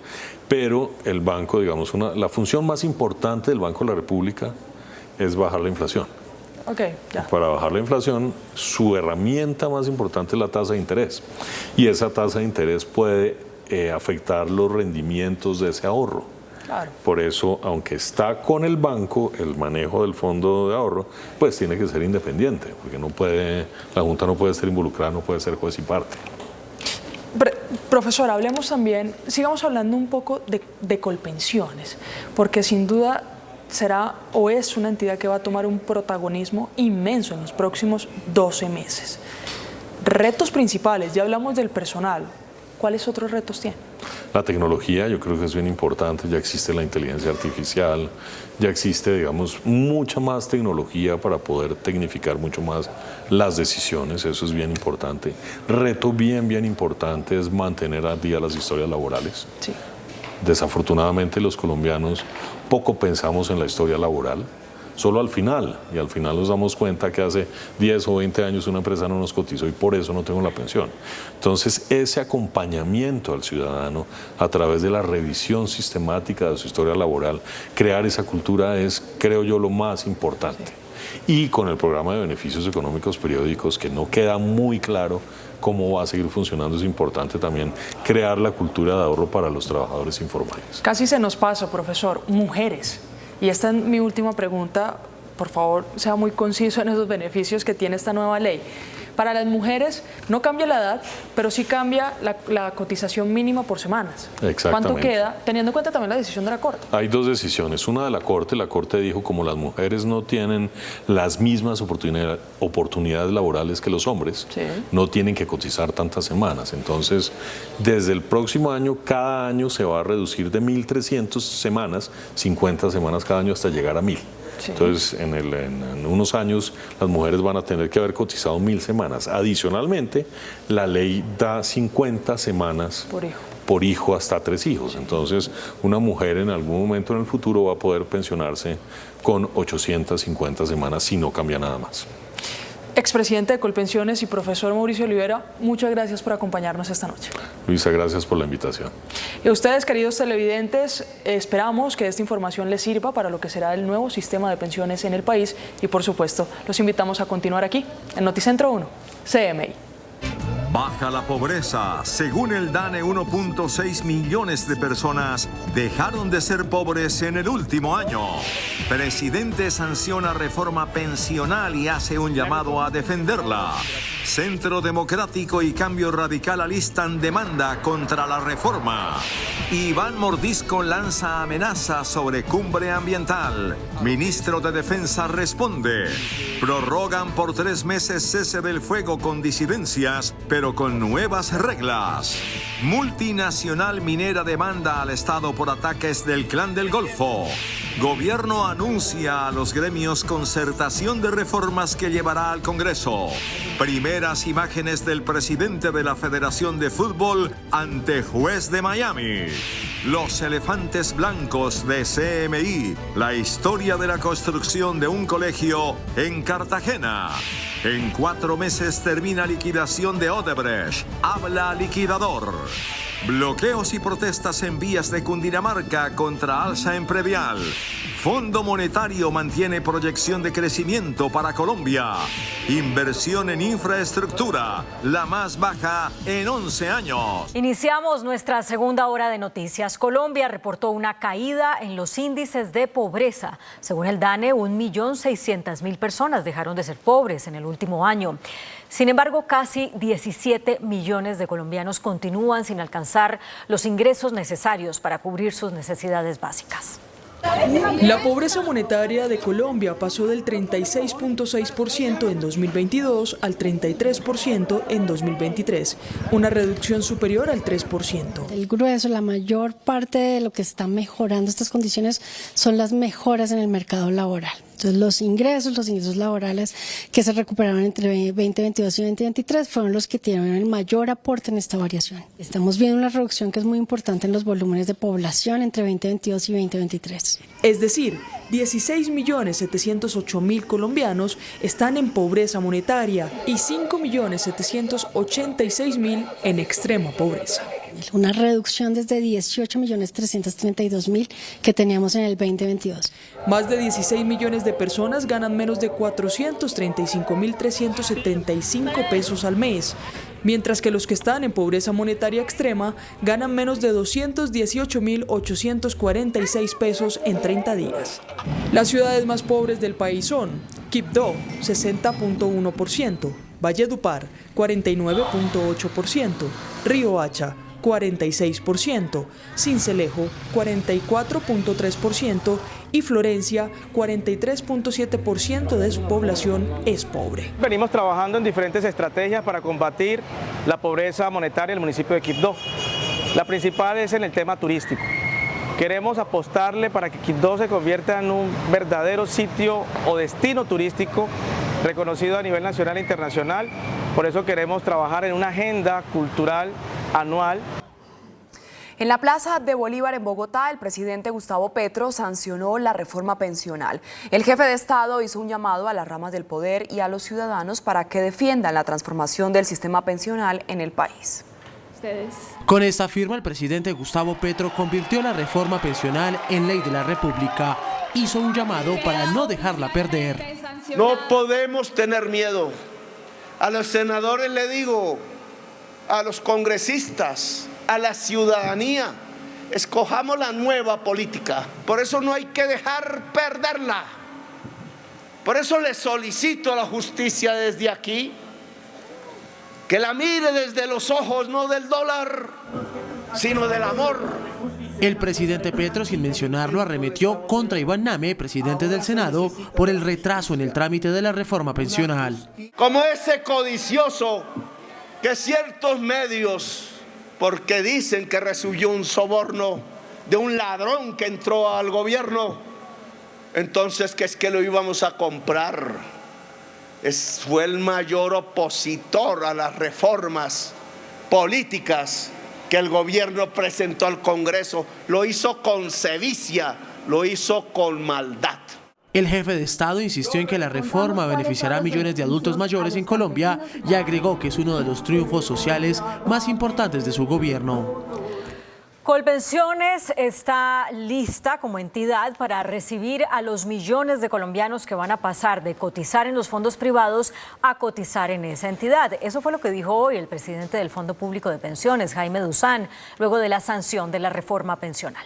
pero el banco, digamos, la función más importante del Banco de la República es bajar la inflación. Para bajar la inflación, su herramienta más importante es la tasa de interés. Y esa tasa de interés puede afectar los rendimientos de ese ahorro. Claro. Por eso, aunque está con el banco, el manejo del fondo de ahorro, pues tiene que ser independiente, porque la Junta no puede estar involucrada, no puede ser juez y parte. Profesor, sigamos hablando un poco de Colpensiones, porque sin duda será o es una entidad que va a tomar un protagonismo inmenso en los próximos 12 meses. Retos principales, ya hablamos del personal, ¿cuáles otros retos tiene? La tecnología, yo creo que es bien importante, ya existe la inteligencia artificial, ya existe, digamos, mucha más tecnología para poder tecnificar mucho más las decisiones, eso es bien importante. Reto bien importante es mantener al día las historias laborales. Sí. Desafortunadamente los colombianos poco pensamos en la historia laboral, solo al final, y al final nos damos cuenta que hace 10 o 20 años una empresa no nos cotizó y por eso no tengo la pensión. Entonces, ese acompañamiento al ciudadano a través de la revisión sistemática de su historia laboral, crear esa cultura es, creo yo, lo más importante. Y con el programa de beneficios económicos periódicos, que no queda muy claro cómo va a seguir funcionando, es importante también crear la cultura de ahorro para los trabajadores informales. Casi se nos pasa, profesor, mujeres. Y esta es mi última pregunta, por favor, sea muy conciso en esos beneficios que tiene esta nueva ley. Para las mujeres no cambia la edad, pero sí cambia la cotización mínima por semanas. Exactamente. ¿Cuánto queda? Teniendo en cuenta también la decisión de la Corte. Hay dos decisiones. Una de la Corte dijo como las mujeres no tienen las mismas oportunidades laborales que los hombres, no tienen que cotizar tantas semanas. Entonces, desde el próximo año, cada año se va a reducir de 1.300 semanas, 50 semanas cada año hasta llegar a 1.000. Sí. Entonces, en unos años las mujeres van a tener que haber cotizado 1.000 semanas. Adicionalmente, la ley da 50 semanas por hijo hasta 3 hijos. Entonces, una mujer en algún momento en el futuro va a poder pensionarse con 850 semanas si no cambia nada más. Expresidente de Colpensiones y profesor Mauricio Olivera, muchas gracias por acompañarnos esta noche. Luisa, gracias por la invitación. Y a ustedes, queridos televidentes, esperamos que esta información les sirva para lo que será el nuevo sistema de pensiones en el país y, por supuesto, los invitamos a continuar aquí en Noticentro 1, CMI. Baja la pobreza. Según el DANE, 1.6 millones de personas dejaron de ser pobres en el último año. Presidente sanciona reforma pensional y hace un llamado a defenderla. Centro Democrático y Cambio Radical alistan demanda contra la reforma. Iván Mordisco lanza amenaza sobre cumbre ambiental. Ministro de Defensa responde. Prorrogan por 3 meses cese del fuego con disidencias, pero con nuevas reglas. Multinacional minera demanda al Estado por ataques del Clan del Golfo. Gobierno anuncia a los gremios concertación de reformas que llevará al Congreso. Primeras imágenes del presidente de la Federación de Fútbol ante juez de Miami. Los elefantes blancos de CMI. La historia de la construcción de un colegio en Cartagena. En 4 meses termina liquidación de Odebrecht. Habla liquidador. Bloqueos y protestas en vías de Cundinamarca contra alza en predial. Fondo Monetario mantiene proyección de crecimiento para Colombia. Inversión en infraestructura, la más baja en 11 años. Iniciamos nuestra segunda hora de noticias. Colombia reportó una caída en los índices de pobreza. Según el DANE, 1.600.000 personas dejaron de ser pobres en el último año. Sin embargo, casi 17 millones de colombianos continúan sin alcanzar los ingresos necesarios para cubrir sus necesidades básicas. La pobreza monetaria de Colombia pasó del 36.6% en 2022 al 33% en 2023, una reducción superior al 3%. El grueso, la mayor parte de lo que está mejorando estas condiciones son las mejoras en el mercado laboral. Entonces, los ingresos laborales que se recuperaron entre 2022 y 2023 fueron los que tienen el mayor aporte en esta variación. Estamos viendo una reducción que es muy importante en los volúmenes de población entre 2022 y 2023. Es decir, 16.708.000 colombianos están en pobreza monetaria y 5.786.000 en extrema pobreza. Una reducción desde 18.332.000 que teníamos en el 2022. Más de 16 millones de personas ganan menos de 435.375 pesos al mes, mientras que los que están en pobreza monetaria extrema ganan menos de 218.846 pesos en 30 días. Las ciudades más pobres del país son Quibdó, 60.1%, Valledupar, 49.8%, Riohacha, 46%, Sincelejo 44.3% y Florencia 43.7% de su población es pobre. Venimos trabajando en diferentes estrategias para combatir la pobreza monetaria en el municipio de Quibdó. La principal es en el tema turístico. Queremos apostarle para que Quibdó se convierta en un verdadero sitio o destino turístico reconocido a nivel nacional e internacional. Por eso queremos trabajar en una agenda cultural anual. En la Plaza de Bolívar en Bogotá, el presidente Gustavo Petro sancionó la reforma pensional. El jefe de Estado hizo un llamado a las ramas del poder y a los ciudadanos para que defiendan la transformación del sistema pensional en el país. Con esta firma, el presidente Gustavo Petro convirtió la reforma pensional en ley de la República. Hizo un llamado para no dejarla perder. No podemos tener miedo. A los senadores le digo, a los congresistas, a la ciudadanía, escojamos la nueva política. Por eso no hay que dejar perderla. Por eso le solicito a la justicia desde aquí que la mire desde los ojos, no del dólar, sino del amor. El presidente Petro, sin mencionarlo, arremetió contra Iván Name, presidente del Senado, por el retraso en el trámite de la reforma pensional. Como ese codicioso que ciertos medios, porque dicen que recibió un soborno de un ladrón que entró al gobierno, entonces que es que lo íbamos a comprar. Fue el mayor opositor a las reformas políticas que el gobierno presentó al Congreso. Lo hizo con sevicia, lo hizo con maldad. El jefe de Estado insistió en que la reforma beneficiará a millones de adultos mayores en Colombia y agregó que es uno de los triunfos sociales más importantes de su gobierno. Colpensiones está lista como entidad para recibir a los millones de colombianos que van a pasar de cotizar en los fondos privados a cotizar en esa entidad. Eso fue lo que dijo hoy el presidente del Fondo Público de Pensiones, Jaime Duzán, luego de la sanción de la reforma pensional.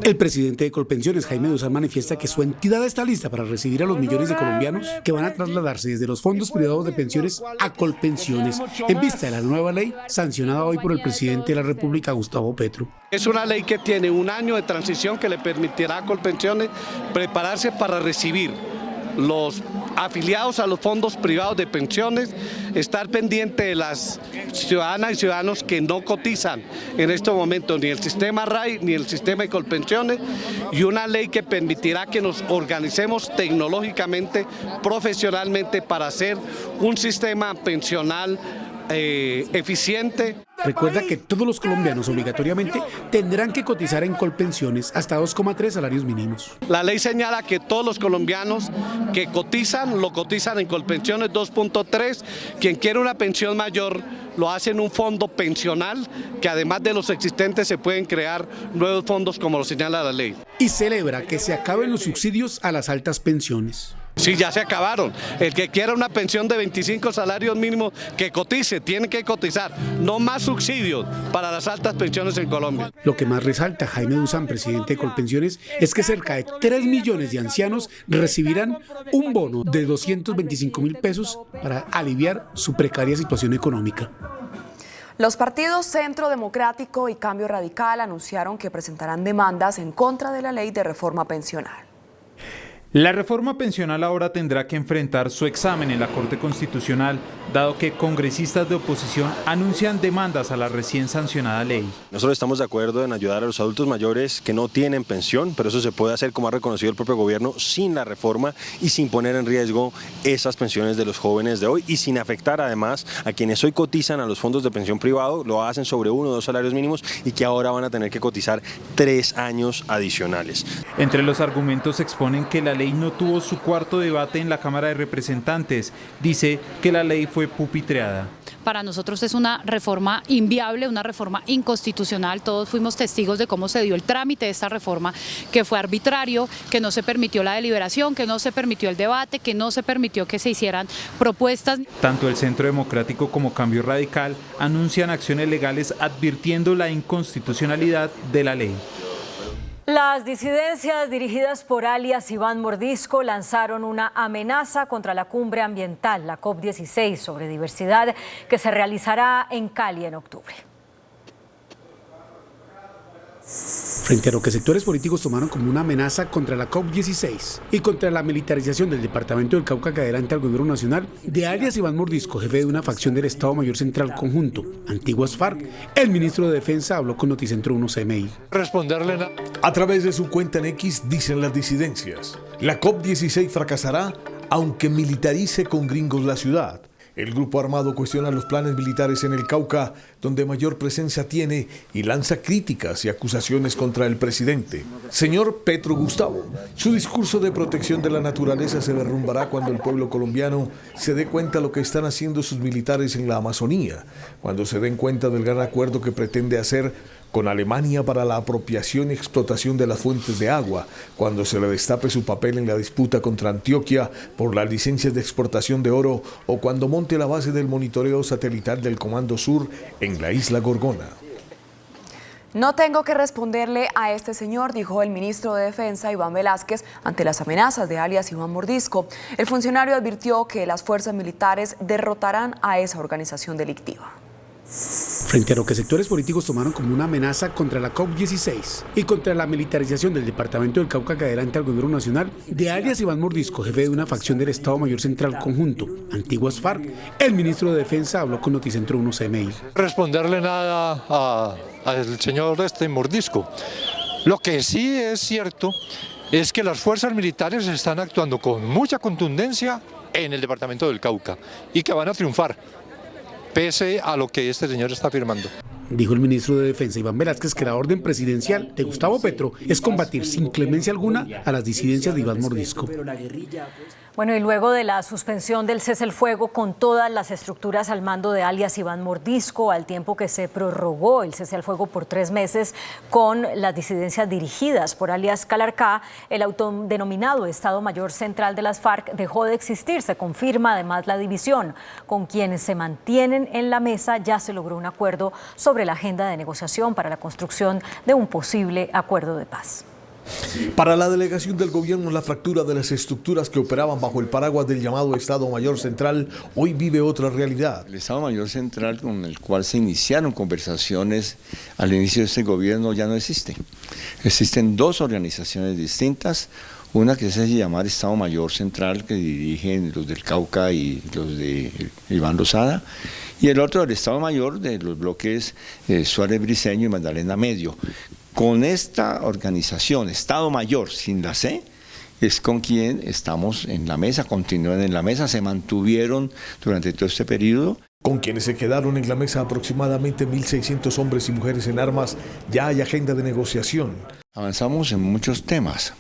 El presidente de Colpensiones, Jaime Duzán, manifiesta que su entidad está lista para recibir a los millones de colombianos que van a trasladarse desde los fondos privados de pensiones a Colpensiones, en vista de la nueva ley sancionada hoy por el presidente de la República, Gustavo Petro. Es una ley que tiene un año de transición que le permitirá a Colpensiones prepararse para recibir los afiliados a los fondos privados de pensiones, estar pendiente de las ciudadanas y ciudadanos que no cotizan en este momento ni el sistema RAI ni el sistema de Colpensiones, y una ley que permitirá que nos organicemos tecnológicamente, profesionalmente, para hacer un sistema pensional eficiente. Recuerda que todos los colombianos obligatoriamente tendrán que cotizar en Colpensiones hasta 2,3 salarios mínimos. La ley señala que todos los colombianos que cotizan, lo cotizan en Colpensiones 2,3. Quien quiere una pensión mayor lo hace en un fondo pensional, que además de los existentes se pueden crear nuevos fondos como lo señala la ley. Y celebra que se acaben los subsidios a las altas pensiones. Sí, ya se acabaron. El que quiera una pensión de 25 salarios mínimos, que cotice, tiene que cotizar. No más subsidios para las altas pensiones en Colombia. Lo que más resalta Jaime Duzán, presidente de Colpensiones, es que cerca de 3 millones de ancianos recibirán un bono de 225.000 pesos para aliviar su precaria situación económica. Los partidos Centro Democrático y Cambio Radical anunciaron que presentarán demandas en contra de la ley de reforma pensional. La reforma pensional ahora tendrá que enfrentar su examen en la Corte Constitucional, dado que congresistas de oposición anuncian demandas a la recién sancionada ley. Nosotros estamos de acuerdo en ayudar a los adultos mayores que no tienen pensión, pero eso se puede hacer, como ha reconocido el propio gobierno, sin la reforma y sin poner en riesgo esas pensiones de los jóvenes de hoy y sin afectar además a quienes hoy cotizan a los fondos de pensión privado, lo hacen sobre 1 o 2 salarios mínimos y que ahora van a tener que cotizar 3 años adicionales. Entre los argumentos exponen que la ley no tuvo su cuarto debate en la Cámara de Representantes. Dice que la ley fue pupitreada. Para nosotros es una reforma inviable, una reforma inconstitucional. Todos fuimos testigos de cómo se dio el trámite de esta reforma, que fue arbitrario, que no se permitió la deliberación, que no se permitió el debate, que no se permitió que se hicieran propuestas. Tanto el Centro Democrático como Cambio Radical anuncian acciones legales advirtiendo la inconstitucionalidad de la ley. Las disidencias dirigidas por alias Iván Mordisco lanzaron una amenaza contra la cumbre ambiental, la COP16, sobre diversidad, que se realizará en Cali en octubre. Frente a lo que sectores políticos tomaron como una amenaza contra la COP16 y contra la militarización del departamento del Cauca que adelanta al gobierno nacional, de alias Iván Mordisco, jefe de una facción del Estado Mayor Central Conjunto, antiguas FARC, el ministro de Defensa habló con Noticentro 1 CMI. Responderle a través de su cuenta en X, dicen las disidencias. La COP16 fracasará aunque militarice con gringos la ciudad. El grupo armado cuestiona los planes militares en el Cauca, donde mayor presencia tiene, y lanza críticas y acusaciones contra el presidente. Señor Petro Gustavo, su discurso de protección de la naturaleza se derrumbará cuando el pueblo colombiano se dé cuenta de lo que están haciendo sus militares en la Amazonía, cuando se den cuenta del gran acuerdo que pretende hacer con Alemania para la apropiación y explotación de las fuentes de agua, cuando se le destape su papel en la disputa contra Antioquia por las licencias de exportación de oro o cuando monte la base del monitoreo satelital del Comando Sur en la isla Gorgona. No tengo que responderle a este señor, dijo el ministro de Defensa, Iván Velázquez, ante las amenazas de alias Iván Mordisco. El funcionario advirtió que las fuerzas militares derrotarán a esa organización delictiva. Frente a lo que sectores políticos tomaron como una amenaza contra la COP16 y contra la militarización del departamento del Cauca que adelanta al gobierno nacional, de alias Iván Mordisco, jefe de una facción del Estado Mayor Central Conjunto, antiguas FARC, el ministro de Defensa habló con Noticentro 1 CMI. Responderle nada al señor Mordisco. Lo que sí es cierto es que las fuerzas militares están actuando con mucha contundencia en el departamento del Cauca y que van a triunfar, pese a lo que este señor está afirmando. Dijo el ministro de Defensa, Iván Velásquez, que la orden presidencial de Gustavo Petro es combatir sin clemencia alguna a las disidencias de Iván Mordisco. Bueno, y luego de la suspensión del cese el fuego con todas las estructuras al mando de alias Iván Mordisco, al tiempo que se prorrogó el cese al fuego por 3 meses con las disidencias dirigidas por alias Calarcá, el autodenominado Estado Mayor Central de las FARC dejó de existir. Se confirma además la división. Con quienes se mantienen en la mesa ya se logró un acuerdo sobre la agenda de negociación para la construcción de un posible acuerdo de paz. Para la delegación del gobierno, la fractura de las estructuras que operaban bajo el paraguas del llamado Estado Mayor Central hoy vive otra realidad. El Estado Mayor Central, con el cual se iniciaron conversaciones al inicio de este gobierno, ya no existe. Existen 2 organizaciones distintas, una que se hace llamar Estado Mayor Central, que dirigen los del Cauca y los de Iván Lozada, y el otro el Estado Mayor de los bloques Suárez Briceño y Magdalena Medio. Con esta organización, Estado Mayor, sin la C, es con quien estamos en la mesa, continúan en la mesa, se mantuvieron durante todo este periodo. Con quienes se quedaron en la mesa aproximadamente 1.600 hombres y mujeres en armas, ya hay agenda de negociación. Avanzamos en muchos temas.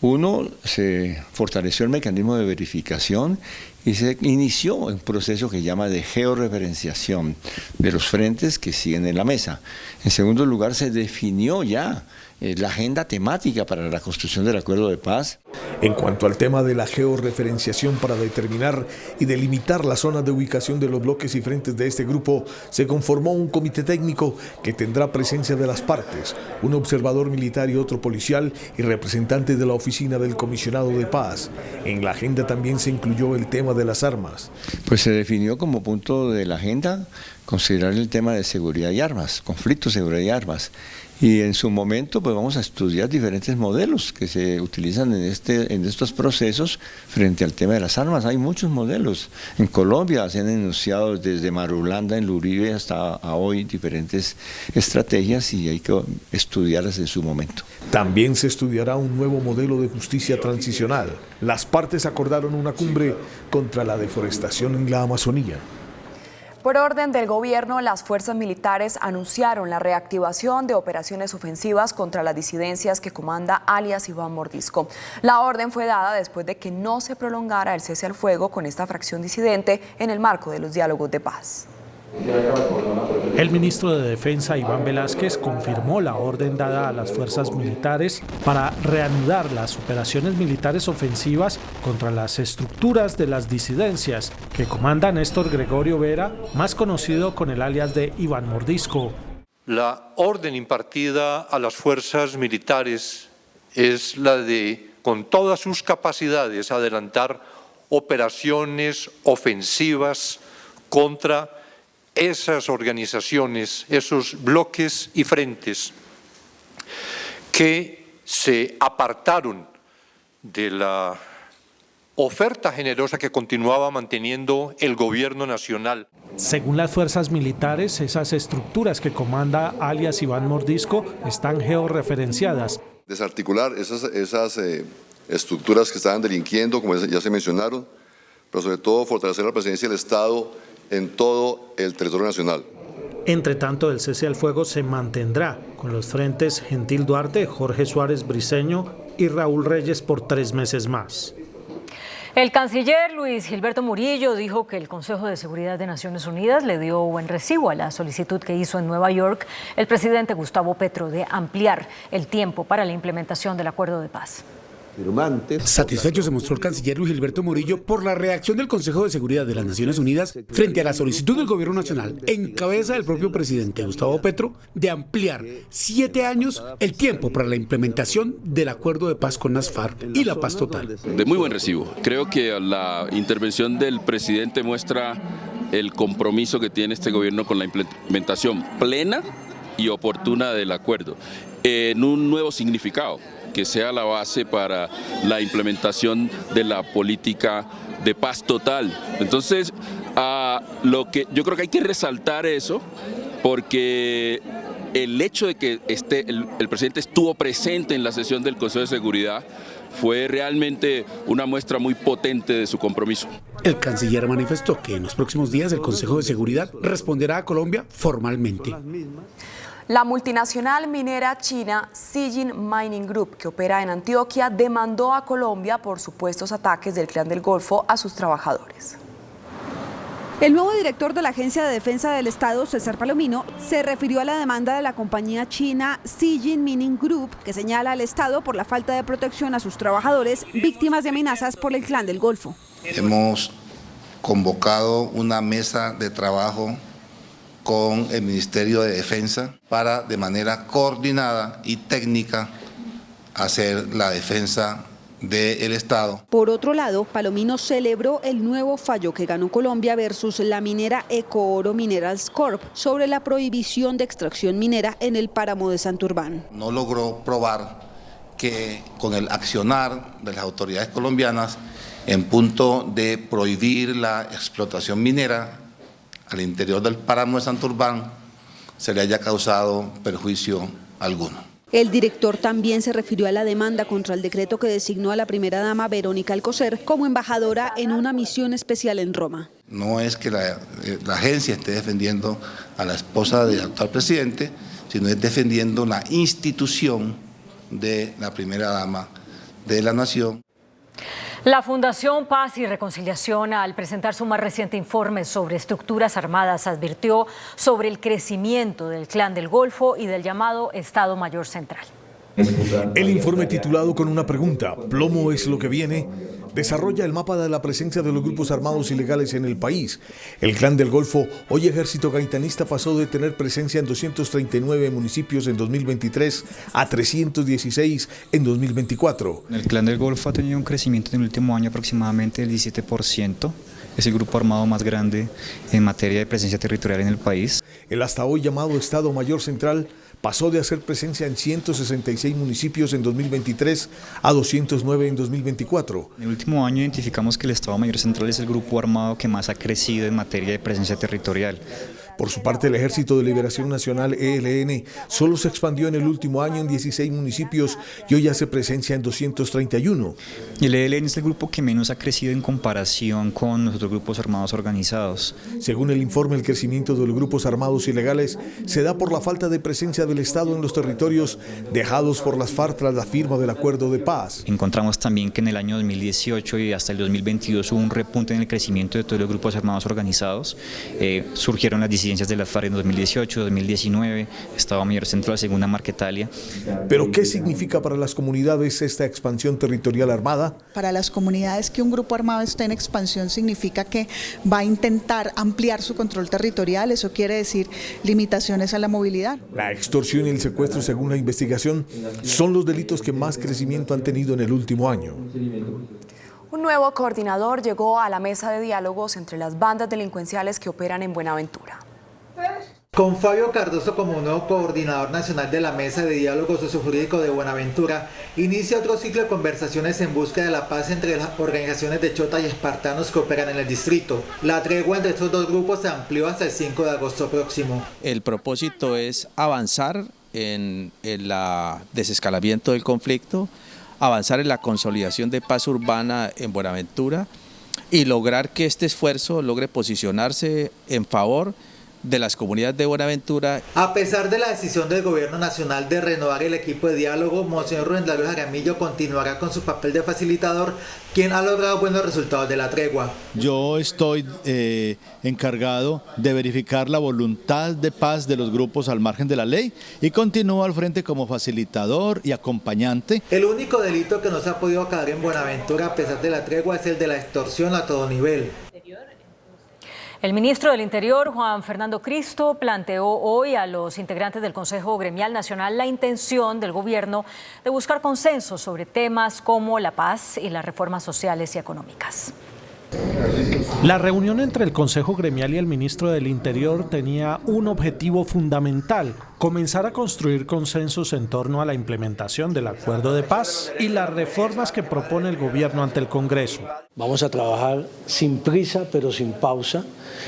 Uno, se fortaleció el mecanismo de verificación y se inició un proceso que llama de georreferenciación de los frentes que siguen en la mesa. En segundo lugar, se definió ya la agenda temática para la construcción del acuerdo de paz. En cuanto al tema de la georreferenciación para determinar y delimitar las zonas de ubicación de los bloques y frentes de este grupo, se conformó un comité técnico que tendrá presencia de las partes, un observador militar y otro policial y representantes de la oficina del comisionado de paz. En la agenda también se incluyó el tema de las armas. Pues se definió como punto de la agenda considerar el tema de seguridad y armas, conflicto, seguridad y armas. Y en su momento pues vamos a estudiar diferentes modelos que se utilizan en estos procesos frente al tema de las armas. Hay muchos modelos. En Colombia se han enunciado desde Marulanda en Uribe hasta a hoy diferentes estrategias y hay que estudiarlas en su momento. También se estudiará un nuevo modelo de justicia transicional. Las partes acordaron una cumbre contra la deforestación en la Amazonía. Por orden del gobierno, las fuerzas militares anunciaron la reactivación de operaciones ofensivas contra las disidencias que comanda alias Iván Mordisco. La orden fue dada después de que no se prolongara el cese al fuego con esta fracción disidente en el marco de los diálogos de paz. El ministro de Defensa, Iván Velásquez, confirmó la orden dada a las fuerzas militares para reanudar las operaciones militares ofensivas contra las estructuras de las disidencias que comanda Néstor Gregorio Vera, más conocido con el alias de Iván Mordisco. La orden impartida a las fuerzas militares es la de, con todas sus capacidades, adelantar operaciones ofensivas contra esas organizaciones, esos bloques y frentes que se apartaron de la oferta generosa que continuaba manteniendo el gobierno nacional. Según las fuerzas militares, esas estructuras que comanda alias Iván Mordisco están georreferenciadas. Desarticular esas estructuras que estaban delinquiendo, como ya se mencionaron, pero sobre todo fortalecer la presencia del Estado en todo el territorio nacional. Entre tanto, el cese al fuego se mantendrá con los frentes Gentil Duarte, Jorge Suárez Briceño y Raúl Reyes por 3 meses más. El canciller Luis Gilberto Murillo dijo que el Consejo de Seguridad de Naciones Unidas le dio buen recibo a la solicitud que hizo en Nueva York el presidente Gustavo Petro de ampliar el tiempo para la implementación del acuerdo de paz. Satisfecho se mostró el canciller Luis Gilberto Murillo por la reacción del Consejo de Seguridad de las Naciones Unidas frente a la solicitud del Gobierno Nacional, en cabeza del propio presidente Gustavo Petro, de ampliar 7 años el tiempo para la implementación del acuerdo de paz con las FARC y la paz total. De muy buen recibo. Creo que la intervención del presidente muestra el compromiso que tiene este gobierno con la implementación plena y oportuna del acuerdo, en un nuevo significado, que sea la base para la implementación de la política de paz total. Entonces, yo creo que hay que resaltar eso, porque el hecho de que el presidente estuvo presente en la sesión del Consejo de Seguridad fue realmente una muestra muy potente de su compromiso. El canciller manifestó que en los próximos días el Consejo de Seguridad responderá a Colombia formalmente. La multinacional minera china Zijin Mining Group, que opera en Antioquia, demandó a Colombia por supuestos ataques del Clan del Golfo a sus trabajadores. El nuevo director de la Agencia de Defensa del Estado, César Palomino, se refirió a la demanda de la compañía china Zijin Mining Group, que señala al Estado por la falta de protección a sus trabajadores víctimas de amenazas por el Clan del Golfo. Hemos convocado una mesa de trabajo con el Ministerio de Defensa para de manera coordinada y técnica hacer la defensa del Estado. Por otro lado, Palomino celebró el nuevo fallo que ganó Colombia versus la minera Ecooro Minerals Corp sobre la prohibición de extracción minera en el páramo de Santurbán. No logró probar que con el accionar de las autoridades colombianas en punto de prohibir la explotación minera al interior del páramo de Santurbán se le haya causado perjuicio alguno. El director también se refirió a la demanda contra el decreto que designó a la primera dama Verónica Alcocer como embajadora en una misión especial en Roma. No es que la agencia esté defendiendo a la esposa del actual presidente, sino es defendiendo la institución de la primera dama de la nación. La Fundación Paz y Reconciliación, al presentar su más reciente informe sobre estructuras armadas, advirtió sobre el crecimiento del Clan del Golfo y del llamado Estado Mayor Central. El informe, titulado con una pregunta, ¿plomo es lo que viene?, desarrolla el mapa de la presencia de los grupos armados ilegales en el país. El Clan del Golfo, hoy ejército gaitanista, pasó de tener presencia en 239 municipios en 2023 a 316 en 2024. El Clan del Golfo ha tenido un crecimiento en el último año aproximadamente del 17%. Es el grupo armado más grande en materia de presencia territorial en el país. El hasta hoy llamado Estado Mayor Central pasó de hacer presencia en 166 municipios en 2023 a 209 en 2024. En el último año identificamos que el Estado Mayor Central es el grupo armado que más ha crecido en materia de presencia territorial. Por su parte, el Ejército de Liberación Nacional, ELN, solo se expandió en el último año en 16 municipios y hoy hace presencia en 231. El ELN es el grupo que menos ha crecido en comparación con los otros grupos armados organizados. Según el informe, el crecimiento de los grupos armados ilegales se da por la falta de presencia del Estado en los territorios dejados por las FARC tras la firma del acuerdo de paz. Encontramos también que en el año 2018 y hasta el 2022 hubo un repunte en el crecimiento de todos los grupos armados organizados. Surgieron las disidencias de las FARC en 2018, 2019, Estado Mayor Central, Segunda Marquetalia. ¿Pero qué significa para las comunidades esta expansión territorial armada? Para las comunidades, que un grupo armado esté en expansión significa que va a intentar ampliar su control territorial. Eso quiere decir limitaciones a la movilidad. La extorsión y el secuestro, según la investigación, son los delitos que más crecimiento han tenido en el último año. Un nuevo coordinador llegó a la mesa de diálogos entre las bandas delincuenciales que operan en Buenaventura. Con Fabio Cardoso como nuevo coordinador nacional de la Mesa de Diálogo Sociojurídico de Buenaventura, inicia otro ciclo de conversaciones en busca de la paz entre las organizaciones de chotas y espartanos que operan en el distrito. La tregua entre estos dos grupos se amplió hasta el 5 de agosto próximo. El propósito es avanzar en el desescalamiento del conflicto, avanzar en la consolidación de paz urbana en Buenaventura y lograr que este esfuerzo logre posicionarse en favor de las comunidades de Buenaventura. A pesar de la decisión del gobierno nacional de renovar el equipo de diálogo, Monseñor Rubén Darío Jaramillo continuará con su papel de facilitador, quien ha logrado buenos resultados de la tregua. Yo estoy encargado de verificar la voluntad de paz de los grupos al margen de la ley y continúo al frente como facilitador y acompañante. El único delito que no se ha podido acabar en Buenaventura a pesar de la tregua es el de la extorsión a todo nivel. El ministro del Interior, Juan Fernando Cristo, planteó hoy a los integrantes del Consejo Gremial Nacional la intención del gobierno de buscar consenso sobre temas como la paz y las reformas sociales y económicas. La reunión entre el Consejo Gremial y el ministro del Interior tenía un objetivo fundamental: comenzar a construir consensos en torno a la implementación del acuerdo de paz y las reformas que propone el gobierno ante el Congreso. Vamos a trabajar sin prisa pero sin pausa,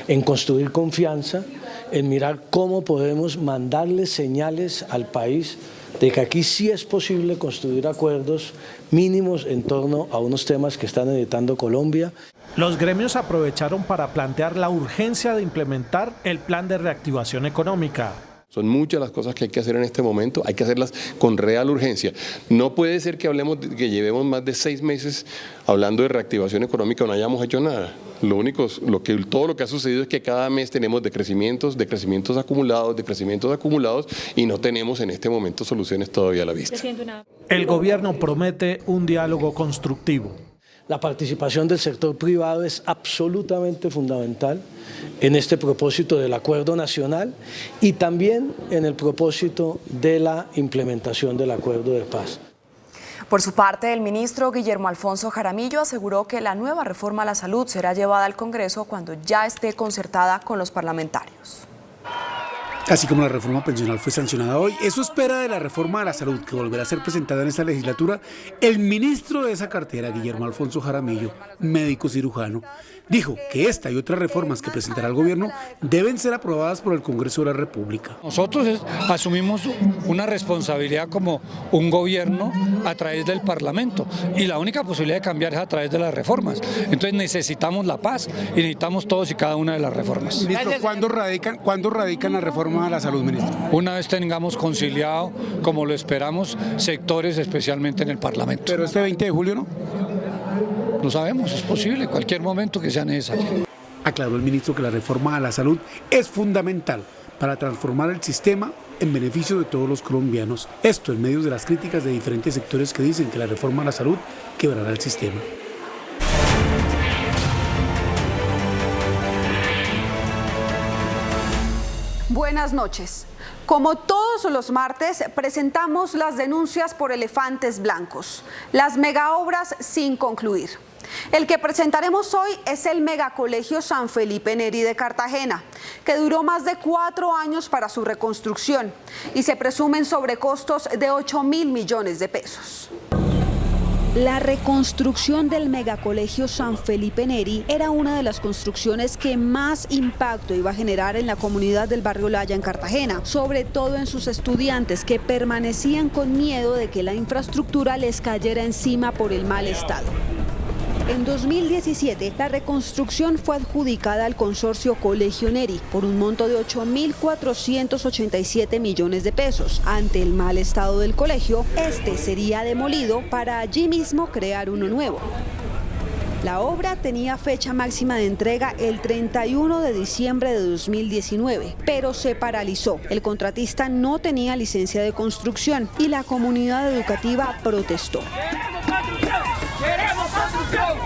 en construir confianza, en mirar cómo podemos mandarle señales al país de que aquí sí es posible construir acuerdos mínimos en torno a unos temas que está necesitando Colombia. Los gremios aprovecharon para plantear la urgencia de implementar el plan de reactivación económica. Son muchas las cosas que hay que hacer en este momento, hay que hacerlas con real urgencia. No puede ser que llevemos más de 6 meses hablando de reactivación económica y no hayamos hecho nada. Todo lo que ha sucedido es que cada mes tenemos decrecimientos acumulados y no tenemos en este momento soluciones todavía a la vista. El gobierno promete un diálogo constructivo. La participación del sector privado es absolutamente fundamental en este propósito del acuerdo nacional y también en el propósito de la implementación del acuerdo de paz. Por su parte, el ministro Guillermo Alfonso Jaramillo aseguró que la nueva reforma a la salud será llevada al Congreso cuando ya esté concertada con los parlamentarios. Así como la reforma pensional fue sancionada hoy, eso espera de la reforma a la salud que volverá a ser presentada en esta legislatura el ministro de esa cartera, Guillermo Alfonso Jaramillo, médico cirujano. Dijo que esta y otras reformas que presentará el gobierno deben ser aprobadas por el Congreso de la República. Nosotros asumimos una responsabilidad como un gobierno a través del Parlamento y la única posibilidad de cambiar es a través de las reformas. Entonces necesitamos la paz y necesitamos todos y cada una de las reformas. Ministro, ¿cuándo radican la reforma a la salud, ministro? Una vez tengamos conciliado, como lo esperamos, sectores especialmente en el Parlamento. ¿Pero este 20 de julio no? No sabemos, es posible, cualquier momento que sea necesario. Aclaró el ministro que la reforma a la salud es fundamental para transformar el sistema en beneficio de todos los colombianos. Esto en medio de las críticas de diferentes sectores que dicen que la reforma a la salud quebrará el sistema. Buenas noches. Como todos los martes, presentamos las denuncias por elefantes blancos, las megaobras sin concluir. El que presentaremos hoy es el Megacolegio San Felipe Neri de Cartagena, que duró más de 4 años para su reconstrucción y se presumen sobrecostos de 8.000 millones de pesos. La reconstrucción del Megacolegio San Felipe Neri era una de las construcciones que más impacto iba a generar en la comunidad del barrio Laya en Cartagena, sobre todo en sus estudiantes que permanecían con miedo de que la infraestructura les cayera encima por el mal estado. En 2017, la reconstrucción fue adjudicada al consorcio Colegio Neri por un monto de 8.487 millones de pesos. Ante el mal estado del colegio, este sería demolido para allí mismo crear uno nuevo. La obra tenía fecha máxima de entrega el 31 de diciembre de 2019, pero se paralizó. El contratista no tenía licencia de construcción y la comunidad educativa protestó.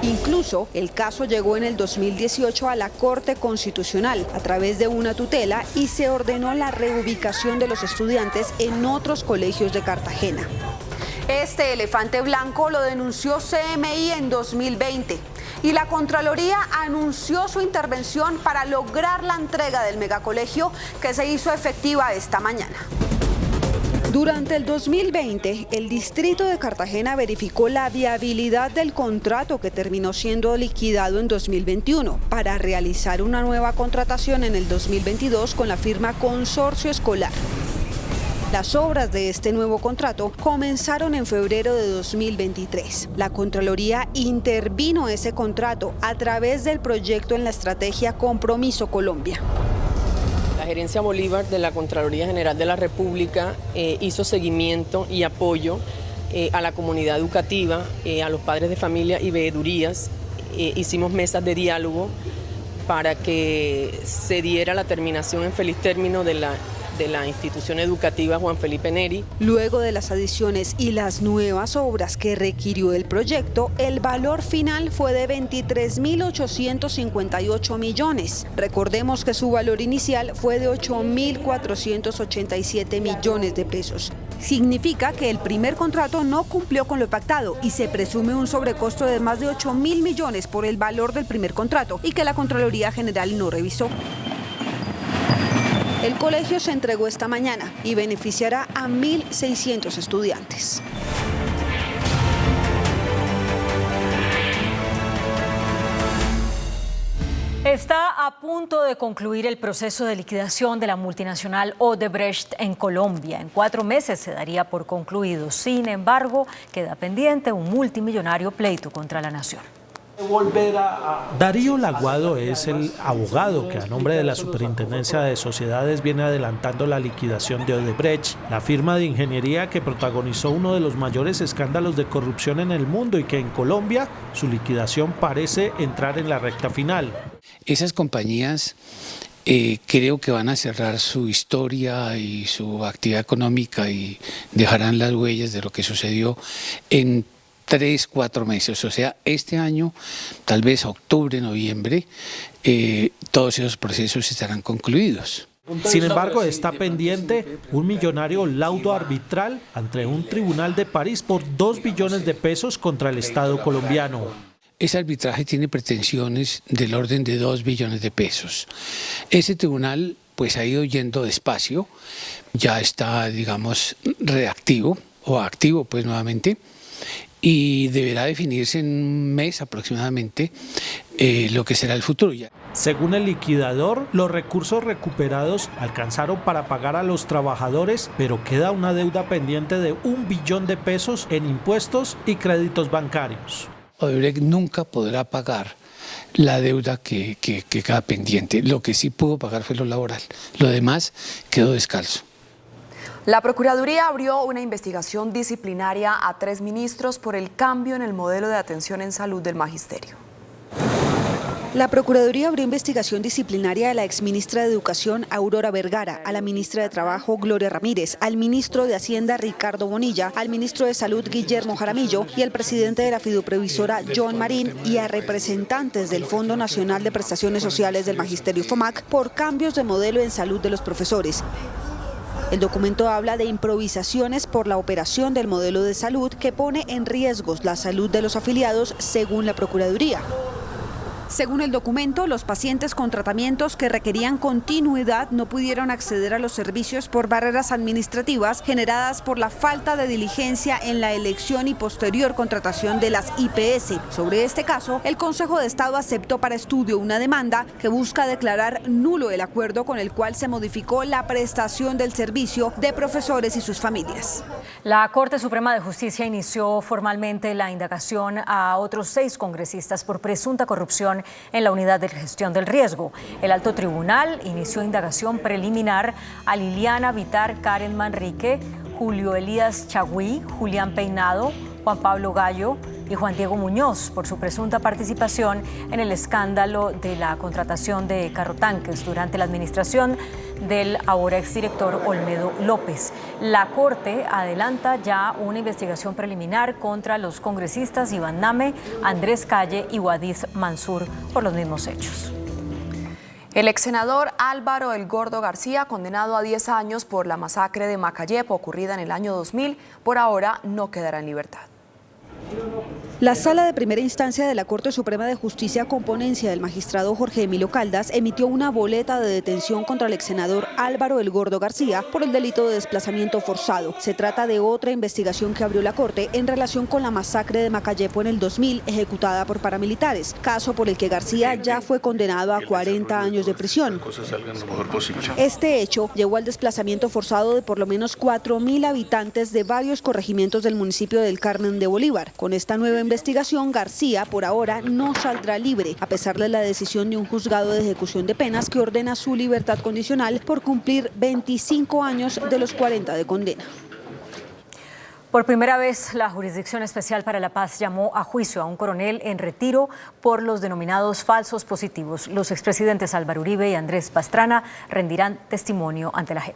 Incluso el caso llegó en el 2018 a la Corte Constitucional a través de una tutela y se ordenó la reubicación de los estudiantes en otros colegios de Cartagena. Este elefante blanco lo denunció CMI en 2020 y la Contraloría anunció su intervención para lograr la entrega del megacolegio que se hizo efectiva esta mañana. Durante el 2020, el distrito de Cartagena verificó la viabilidad del contrato que terminó siendo liquidado en 2021 para realizar una nueva contratación en el 2022 con la firma Consorcio Escolar. Las obras de este nuevo contrato comenzaron en febrero de 2023. La Contraloría intervino ese contrato a través del proyecto en la estrategia Compromiso Colombia. La Gerencia Bolívar de la Contraloría General de la República hizo seguimiento y apoyo a la comunidad educativa, a los padres de familia y veedurías. Hicimos mesas de diálogo para que se diera la terminación en feliz término de la institución educativa Juan Felipe Neri. Luego de las adiciones y las nuevas obras que requirió el proyecto, el valor final fue de 23.858 millones. Recordemos que su valor inicial fue de 8.487 millones de pesos. Significa que el primer contrato no cumplió con lo pactado y se presume un sobrecosto de más de 8.000 millones por el valor del primer contrato y que la Contraloría General no revisó. El colegio se entregó esta mañana y beneficiará a 1.600 estudiantes. Está a punto de concluir el proceso de liquidación de la multinacional Odebrecht en Colombia. En 4 meses se daría por concluido. Sin embargo, queda pendiente un multimillonario pleito contra la nación. Darío Laguado es el abogado que a nombre de la Superintendencia de Sociedades viene adelantando la liquidación de Odebrecht, la firma de ingeniería que protagonizó uno de los mayores escándalos de corrupción en el mundo y que en Colombia su liquidación parece entrar en la recta final. Esas compañías creo que van a cerrar su historia y su actividad económica y dejarán las huellas de lo que sucedió en 3-4 meses, o sea, este año, tal vez octubre, noviembre, todos esos procesos estarán concluidos. Sin embargo, está pendiente un millonario laudo arbitral ante un tribunal de París por 2 billones de pesos contra el Estado colombiano. Ese arbitraje tiene pretensiones del orden de 2 billones de pesos. Ese tribunal pues ha ido yendo despacio, ya está, digamos, reactivo o activo pues nuevamente, y deberá definirse en un mes aproximadamente lo que será el futuro. Según el liquidador, los recursos recuperados alcanzaron para pagar a los trabajadores, pero queda una deuda pendiente de 1 billón de pesos en impuestos y créditos bancarios. Odebrecht nunca podrá pagar la deuda que queda pendiente. Lo que sí pudo pagar fue lo laboral. Lo demás quedó descalzo. La Procuraduría abrió una investigación disciplinaria a 3 ministros por el cambio en el modelo de atención en salud del magisterio. La Procuraduría abrió investigación disciplinaria a la exministra de Educación, Aurora Vergara, a la ministra de Trabajo, Gloria Ramírez, al ministro de Hacienda, Ricardo Bonilla, al ministro de Salud, Guillermo Jaramillo, y al presidente de la fiduprevisora, John Marín, y a representantes del Fondo Nacional de Prestaciones Sociales del Magisterio FOMAC por cambios de modelo en salud de los profesores. El documento habla de improvisaciones por la operación del modelo de salud que pone en riesgo la salud de los afiliados, según la Procuraduría. Según el documento, los pacientes con tratamientos que requerían continuidad no pudieron acceder a los servicios por barreras administrativas generadas por la falta de diligencia en la elección y posterior contratación de las IPS. Sobre este caso, el Consejo de Estado aceptó para estudio una demanda que busca declarar nulo el acuerdo con el cual se modificó la prestación del servicio de profesores y sus familias. La Corte Suprema de Justicia inició formalmente la indagación a otros 6 congresistas por presunta corrupción en la Unidad de Gestión del Riesgo. El Alto Tribunal inició indagación preliminar a Liliana Vitar, Karen Manrique, Julio Elías Chagüí, Julián Peinado, Juan Pablo Gallo y Juan Diego Muñoz por su presunta participación en el escándalo de la contratación de carrotanques durante la administración del ahora exdirector Olmedo López. La Corte adelanta ya una investigación preliminar contra los congresistas Iván Name, Andrés Calle y Wadid Mansur por los mismos hechos. El ex senador Álvaro El Gordo García, condenado a 10 años por la masacre de Macayepo ocurrida en el año 2000, por ahora no quedará en libertad. La Sala de Primera Instancia de la Corte Suprema de Justicia, con ponencia del magistrado Jorge Emilio Caldas, emitió una boleta de detención contra el ex senador Álvaro El Gordo García por el delito de desplazamiento forzado. Se trata de otra investigación que abrió la Corte en relación con la masacre de Macayepo en el 2000, ejecutada por paramilitares, caso por el que García ya fue condenado a 40 años de prisión. Este hecho llevó al desplazamiento forzado de por lo menos 4.000 habitantes de varios corregimientos del municipio del Carmen de Bolívar. Con esta nueva investigación, García por ahora no saldrá libre, a pesar de la decisión de un juzgado de ejecución de penas que ordena su libertad condicional por cumplir 25 años de los 40 de condena. Por primera vez, la Jurisdicción Especial para la Paz llamó a juicio a un coronel en retiro por los denominados falsos positivos. Los expresidentes Álvaro Uribe y Andrés Pastrana rendirán testimonio ante la JEP.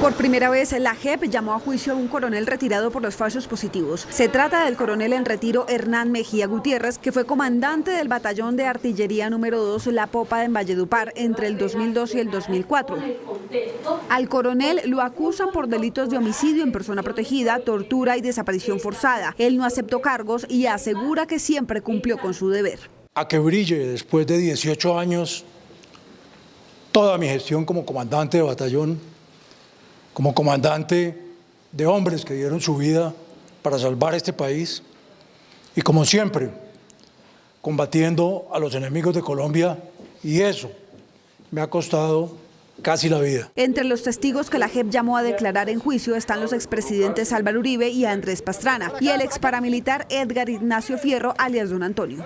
Por primera vez, la JEP llamó a juicio a un coronel retirado por los falsos positivos. Se trata del coronel en retiro Hernán Mejía Gutiérrez, que fue comandante del batallón de artillería número 2 La Popa en Valledupar entre el 2002 y el 2004. Al coronel lo acusan por delitos de homicidio en persona protegida, tortura y desaparición forzada. Él no aceptó cargos y asegura que siempre cumplió con su deber. A que brille después de 18 años toda mi gestión como comandante de batallón, como comandante de hombres que dieron su vida para salvar este país y como siempre, combatiendo a los enemigos de Colombia y eso me ha costado casi la vida. Entre los testigos que la JEP llamó a declarar en juicio están los expresidentes Álvaro Uribe y Andrés Pastrana y el exparamilitar Edgar Ignacio Fierro, alias Don Antonio.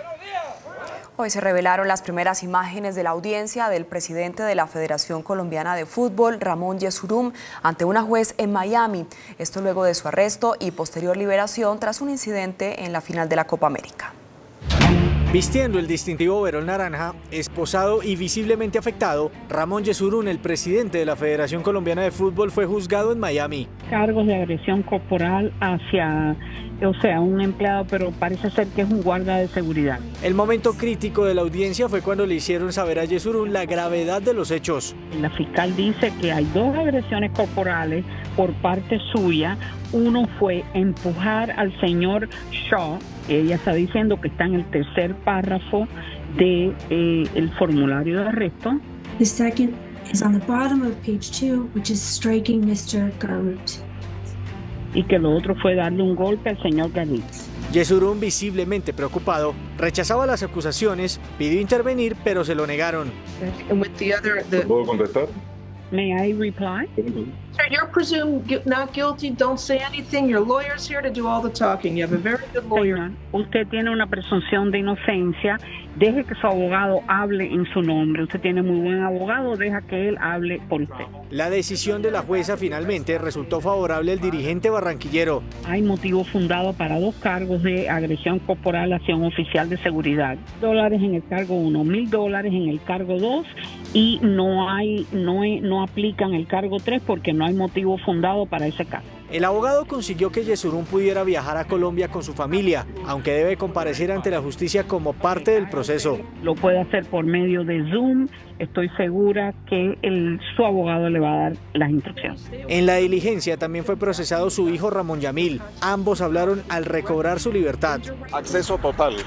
Hoy se revelaron las primeras imágenes de la audiencia del presidente de la Federación Colombiana de Fútbol, Ramón Yesurún, ante una juez en Miami. Esto luego de su arresto y posterior liberación tras un incidente en la final de la Copa América. Vistiendo el distintivo overol naranja, esposado y visiblemente afectado, Ramón Yesurún, el presidente de la Federación Colombiana de Fútbol, fue juzgado en Miami. Cargos de agresión corporal hacia, un empleado, pero parece ser que es un guarda de seguridad. El momento crítico de la audiencia fue cuando le hicieron saber a Yesurún la gravedad de los hechos. La fiscal dice que hay 2 agresiones corporales por parte suya. Uno fue empujar al señor Shaw. Ella está diciendo que está en el tercer párrafo de el formulario de arresto. The second is on the bottom of page 2, which is striking Mr. Garut. Y que lo otro fue darle un golpe al señor Garut. Yesurún, visiblemente preocupado, rechazaba las acusaciones, pidió intervenir, pero se lo negaron. ¿Puedo contestar? May I reply? Sir, you're presumed not guilty. Don't say anything. Your lawyer's here to do all the talking. You have a very good lawyer. Señor, usted tiene una presunción de inocencia. Deje que su abogado hable en su nombre. Usted tiene muy buen abogado. Deja que él hable por usted. La decisión de la jueza finalmente resultó favorable al dirigente barranquillero. Hay motivo fundado para 2 cargos de agresión corporal hacia un oficial de seguridad. $1 en el cargo 1, $1,000 en el cargo 2 y no aplican el cargo 3 porque no hay motivo fundado para ese caso. El abogado consiguió que Yesurún pudiera viajar a Colombia con su familia, aunque debe comparecer ante la justicia como parte del proceso. Lo puede hacer por medio de Zoom. Estoy segura que su abogado le va a dar las instrucciones. En la diligencia también fue procesado su hijo Ramón Yamil. Ambos hablaron al recobrar su libertad. Acceso total.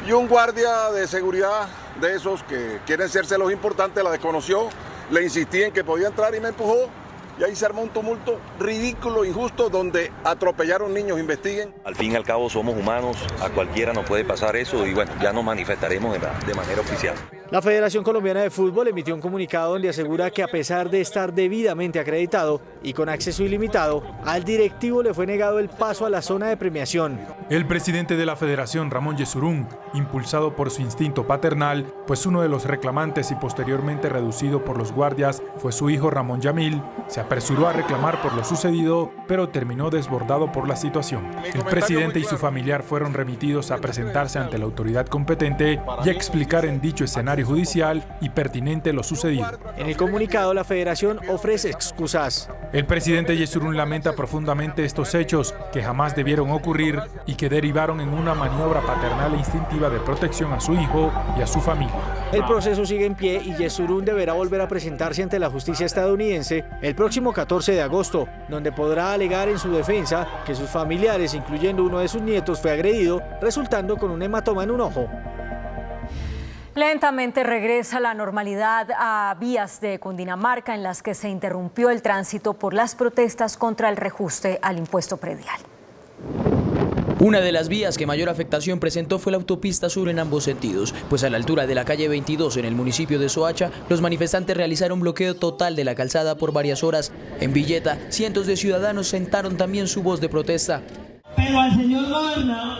Y un guardia de seguridad de esos que quieren serse los importantes la desconoció. Le insistí en que podía entrar y me empujó. Y ahí se armó un tumulto ridículo, injusto, donde atropellaron niños. Investiguen. Al fin y al cabo somos humanos, a cualquiera nos puede pasar eso y bueno, ya nos manifestaremos de manera oficial. La Federación Colombiana de Fútbol emitió un comunicado donde asegura que a pesar de estar debidamente acreditado y con acceso ilimitado, al directivo le fue negado el paso a la zona de premiación. El presidente de la Federación, Ramón Yesurún, impulsado por su instinto paternal, pues uno de los reclamantes y posteriormente reducido por los guardias fue su hijo Ramón Yamil, se apresuró a reclamar por lo sucedido, pero terminó desbordado por la situación. El presidente y su familiar fueron remitidos a presentarse ante la autoridad competente y a explicar en dicho escenario judicial y pertinente lo sucedido. En el comunicado, la Federación ofrece excusas. El presidente Yesurún lamenta profundamente estos hechos que jamás debieron ocurrir y que derivaron en una maniobra paternal e instintiva de protección a su hijo y a su familia. El proceso sigue en pie y Yesurún deberá volver a presentarse ante la justicia estadounidense el próximo 14 de agosto, donde podrá alegar en su defensa que sus familiares, incluyendo uno de sus nietos, fue agredido, resultando con un hematoma en un ojo. Lentamente regresa la normalidad a vías de Cundinamarca en las que se interrumpió el tránsito por las protestas contra el reajuste al impuesto predial. Una de las vías que mayor afectación presentó fue la autopista sur en ambos sentidos, pues a la altura de la calle 22 en el municipio de Soacha, los manifestantes realizaron bloqueo total de la calzada por varias horas. En Villeta, cientos de ciudadanos sentaron también su voz de protesta. Pero al señor gobernador,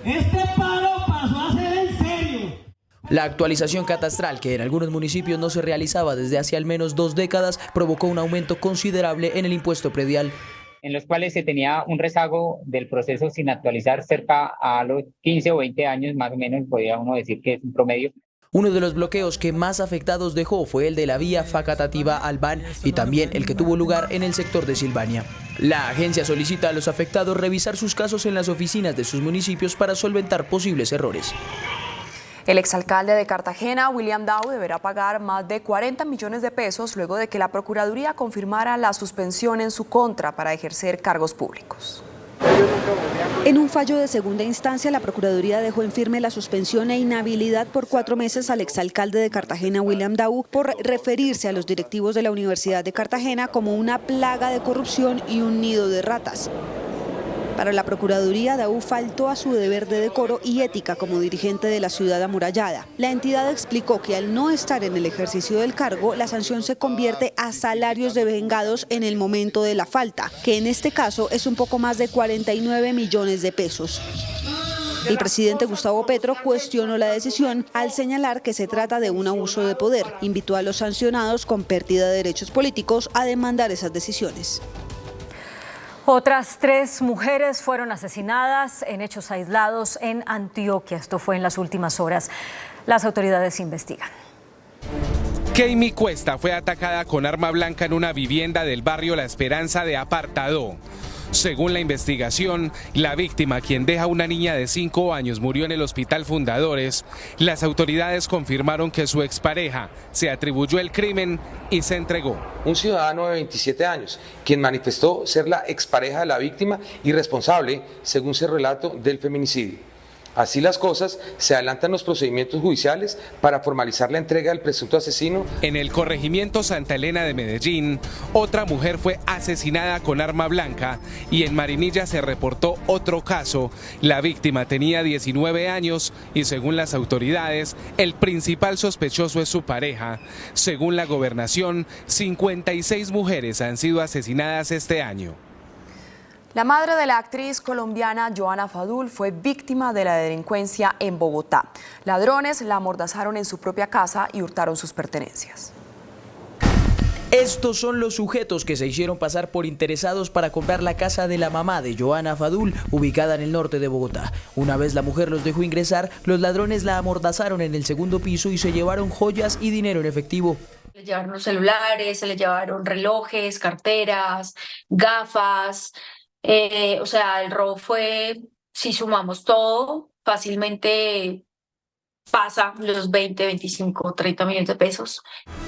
este paro pasó a ser en serio. La actualización catastral, que en algunos municipios no se realizaba desde hace al menos 2 décadas, provocó un aumento considerable en el impuesto predial, en los cuales se tenía un rezago del proceso sin actualizar cerca a los 15 o 20 años, más o menos, podría uno decir que es un promedio. Uno de los bloqueos que más afectados dejó fue el de la vía Facatativá-Albán y también el que tuvo lugar en el sector de Silvania. La agencia solicita a los afectados revisar sus casos en las oficinas de sus municipios para solventar posibles errores. El exalcalde de Cartagena, William Dow, deberá pagar más de 40 millones de pesos luego de que la Procuraduría confirmara la suspensión en su contra para ejercer cargos públicos. En un fallo de segunda instancia, la Procuraduría dejó en firme la suspensión e inhabilidad por 4 meses al exalcalde de Cartagena, William Dow, por referirse a los directivos de la Universidad de Cartagena como una plaga de corrupción y un nido de ratas. Para la Procuraduría, Daú faltó a su deber de decoro y ética como dirigente de la ciudad amurallada. La entidad explicó que al no estar en el ejercicio del cargo, la sanción se convierte a salarios de vengados en el momento de la falta, que en este caso es un poco más de 49 millones de pesos. El presidente Gustavo Petro cuestionó la decisión al señalar que se trata de un abuso de poder. Invitó a los sancionados con pérdida de derechos políticos a demandar esas decisiones. Otras 3 mujeres fueron asesinadas en hechos aislados en Antioquia. Esto fue en las últimas horas. Las autoridades investigan. Keimi Cuesta fue atacada con arma blanca en una vivienda del barrio La Esperanza de Apartadó. Según la investigación, la víctima, quien deja una niña de 5 años, murió en el Hospital Fundadores. Las autoridades confirmaron que su expareja se atribuyó el crimen y se entregó. Un ciudadano de 27 años, quien manifestó ser la expareja de la víctima y responsable, según su relato, del feminicidio. Así las cosas, se adelantan los procedimientos judiciales para formalizar la entrega del presunto asesino. En el corregimiento Santa Elena de Medellín, otra mujer fue asesinada con arma blanca y en Marinilla se reportó otro caso. La víctima tenía 19 años y según las autoridades, el principal sospechoso es su pareja. Según la gobernación, 56 mujeres han sido asesinadas este año. La madre de la actriz colombiana Johanna Fadul fue víctima de la delincuencia en Bogotá. Ladrones la amordazaron en su propia casa y hurtaron sus pertenencias. Estos son los sujetos que se hicieron pasar por interesados para comprar la casa de la mamá de Johanna Fadul, ubicada en el norte de Bogotá. Una vez la mujer los dejó ingresar, los ladrones la amordazaron en el segundo piso y se llevaron joyas y dinero en efectivo. Le llevaron los celulares, se le llevaron relojes, carteras, gafas. O sea, el robo fue, si sumamos todo, fácilmente pasa los 20, 25, 30 millones de pesos.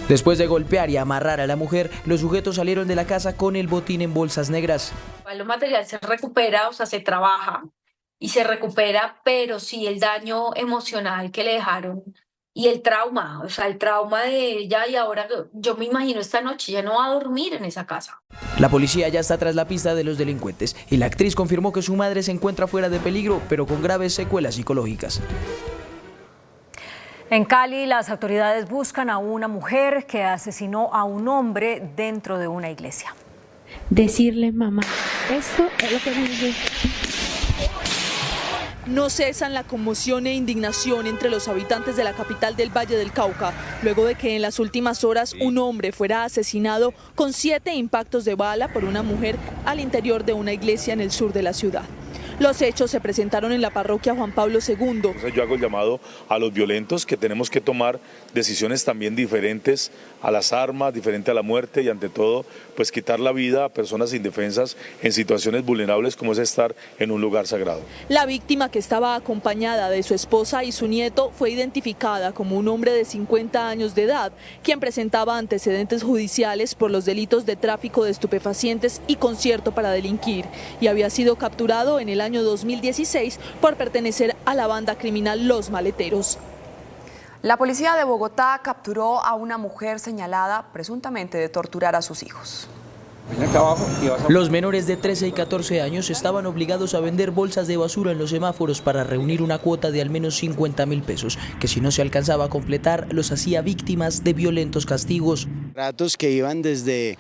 Después de golpear y amarrar a la mujer, los sujetos salieron de la casa con el botín en bolsas negras. El material se recupera, o sea, se trabaja y se recupera, pero sí el daño emocional que le dejaron y el trauma, o sea, el trauma de ella, y ahora yo me imagino esta noche ya no va a dormir en esa casa. La policía ya está tras la pista de los delincuentes y la actriz confirmó que su madre se encuentra fuera de peligro, pero con graves secuelas psicológicas. En Cali, las autoridades buscan a una mujer que asesinó a un hombre dentro de una iglesia. Decirle, mamá, esto es lo que me dice. No cesan la conmoción e indignación entre los habitantes de la capital del Valle del Cauca, luego de que en las últimas horas un hombre fuera asesinado con 7 impactos de bala por una mujer al interior de una iglesia en el sur de la ciudad. Los hechos se presentaron en la parroquia Juan Pablo II. Yo hago el llamado a los violentos que tenemos que tomar decisiones también diferentes a las armas, diferente a la muerte y ante todo pues quitar la vida a personas indefensas en situaciones vulnerables como es estar en un lugar sagrado. La víctima, que estaba acompañada de su esposa y su nieto, fue identificada como un hombre de 50 años de edad, quien presentaba antecedentes judiciales por los delitos de tráfico de estupefacientes y concierto para delinquir, y había sido capturado en el año 2016 por pertenecer a la banda criminal Los Maleteros. La policía de Bogotá capturó a una mujer señalada presuntamente de torturar a sus hijos. Los menores de 13 y 14 años estaban obligados a vender bolsas de basura en los semáforos para reunir una cuota de al menos 50.000 pesos, que si no se alcanzaba a completar los hacía víctimas de violentos castigos. Tratos que iban desde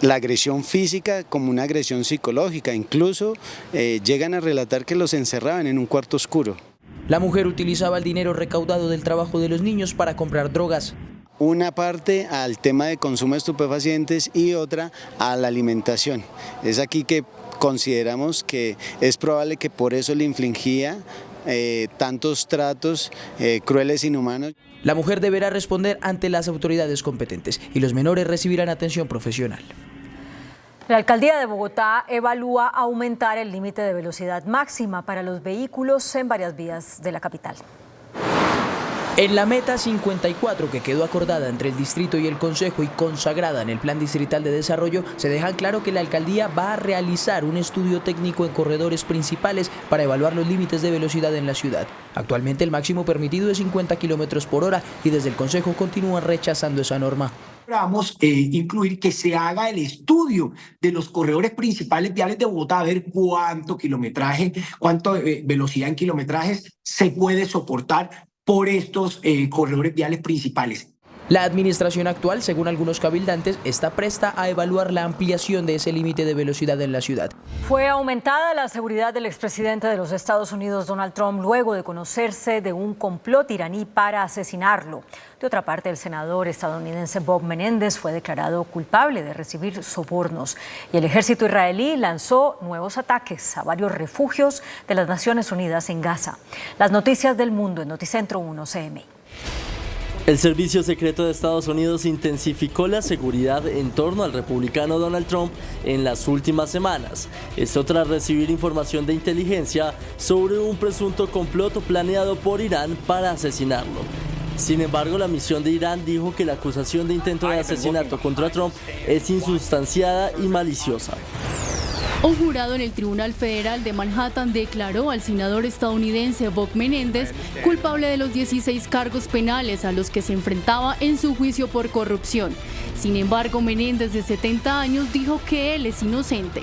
la agresión física como una agresión psicológica, incluso llegan a relatar que los encerraban en un cuarto oscuro. La mujer utilizaba el dinero recaudado del trabajo de los niños para comprar drogas. Una parte al tema de consumo de estupefacientes y otra a la alimentación. Es aquí que consideramos que es probable que por eso le infligía tantos tratos crueles e inhumanos. La mujer deberá responder ante las autoridades competentes y los menores recibirán atención profesional. La alcaldía de Bogotá evalúa aumentar el límite de velocidad máxima para los vehículos en varias vías de la capital. En la meta 54 que quedó acordada entre el distrito y el consejo y consagrada en el Plan Distrital de Desarrollo, se deja claro que la alcaldía va a realizar un estudio técnico en corredores principales para evaluar los límites de velocidad en la ciudad. Actualmente el máximo permitido es 50 km/h y desde el consejo continúan rechazando esa norma. Vamos a incluir que se haga el estudio de los corredores principales viales de Bogotá, a ver cuánto kilometraje, cuánta velocidad en kilometrajes se puede soportar por estos corredores viales principales. La administración actual, según algunos cabildantes, está presta a evaluar la ampliación de ese límite de velocidad en la ciudad. Fue aumentada la seguridad del expresidente de los Estados Unidos, Donald Trump, luego de conocerse de un complot iraní para asesinarlo. De otra parte, el senador estadounidense Bob Menéndez fue declarado culpable de recibir sobornos. Y el ejército israelí lanzó nuevos ataques a varios refugios de las Naciones Unidas en Gaza. Las noticias del mundo en Noticentro 1 CMI. El Servicio Secreto de Estados Unidos intensificó la seguridad en torno al republicano Donald Trump en las últimas semanas. Esto tras recibir información de inteligencia sobre un presunto complot planeado por Irán para asesinarlo. Sin embargo, la misión de Irán dijo que la acusación de intento de asesinato contra Trump es insustanciada y maliciosa. Un jurado en el Tribunal Federal de Manhattan declaró al senador estadounidense Bob Menéndez culpable de los 16 cargos penales a los que se enfrentaba en su juicio por corrupción. Sin embargo, Menéndez, de 70 años, dijo que él es inocente.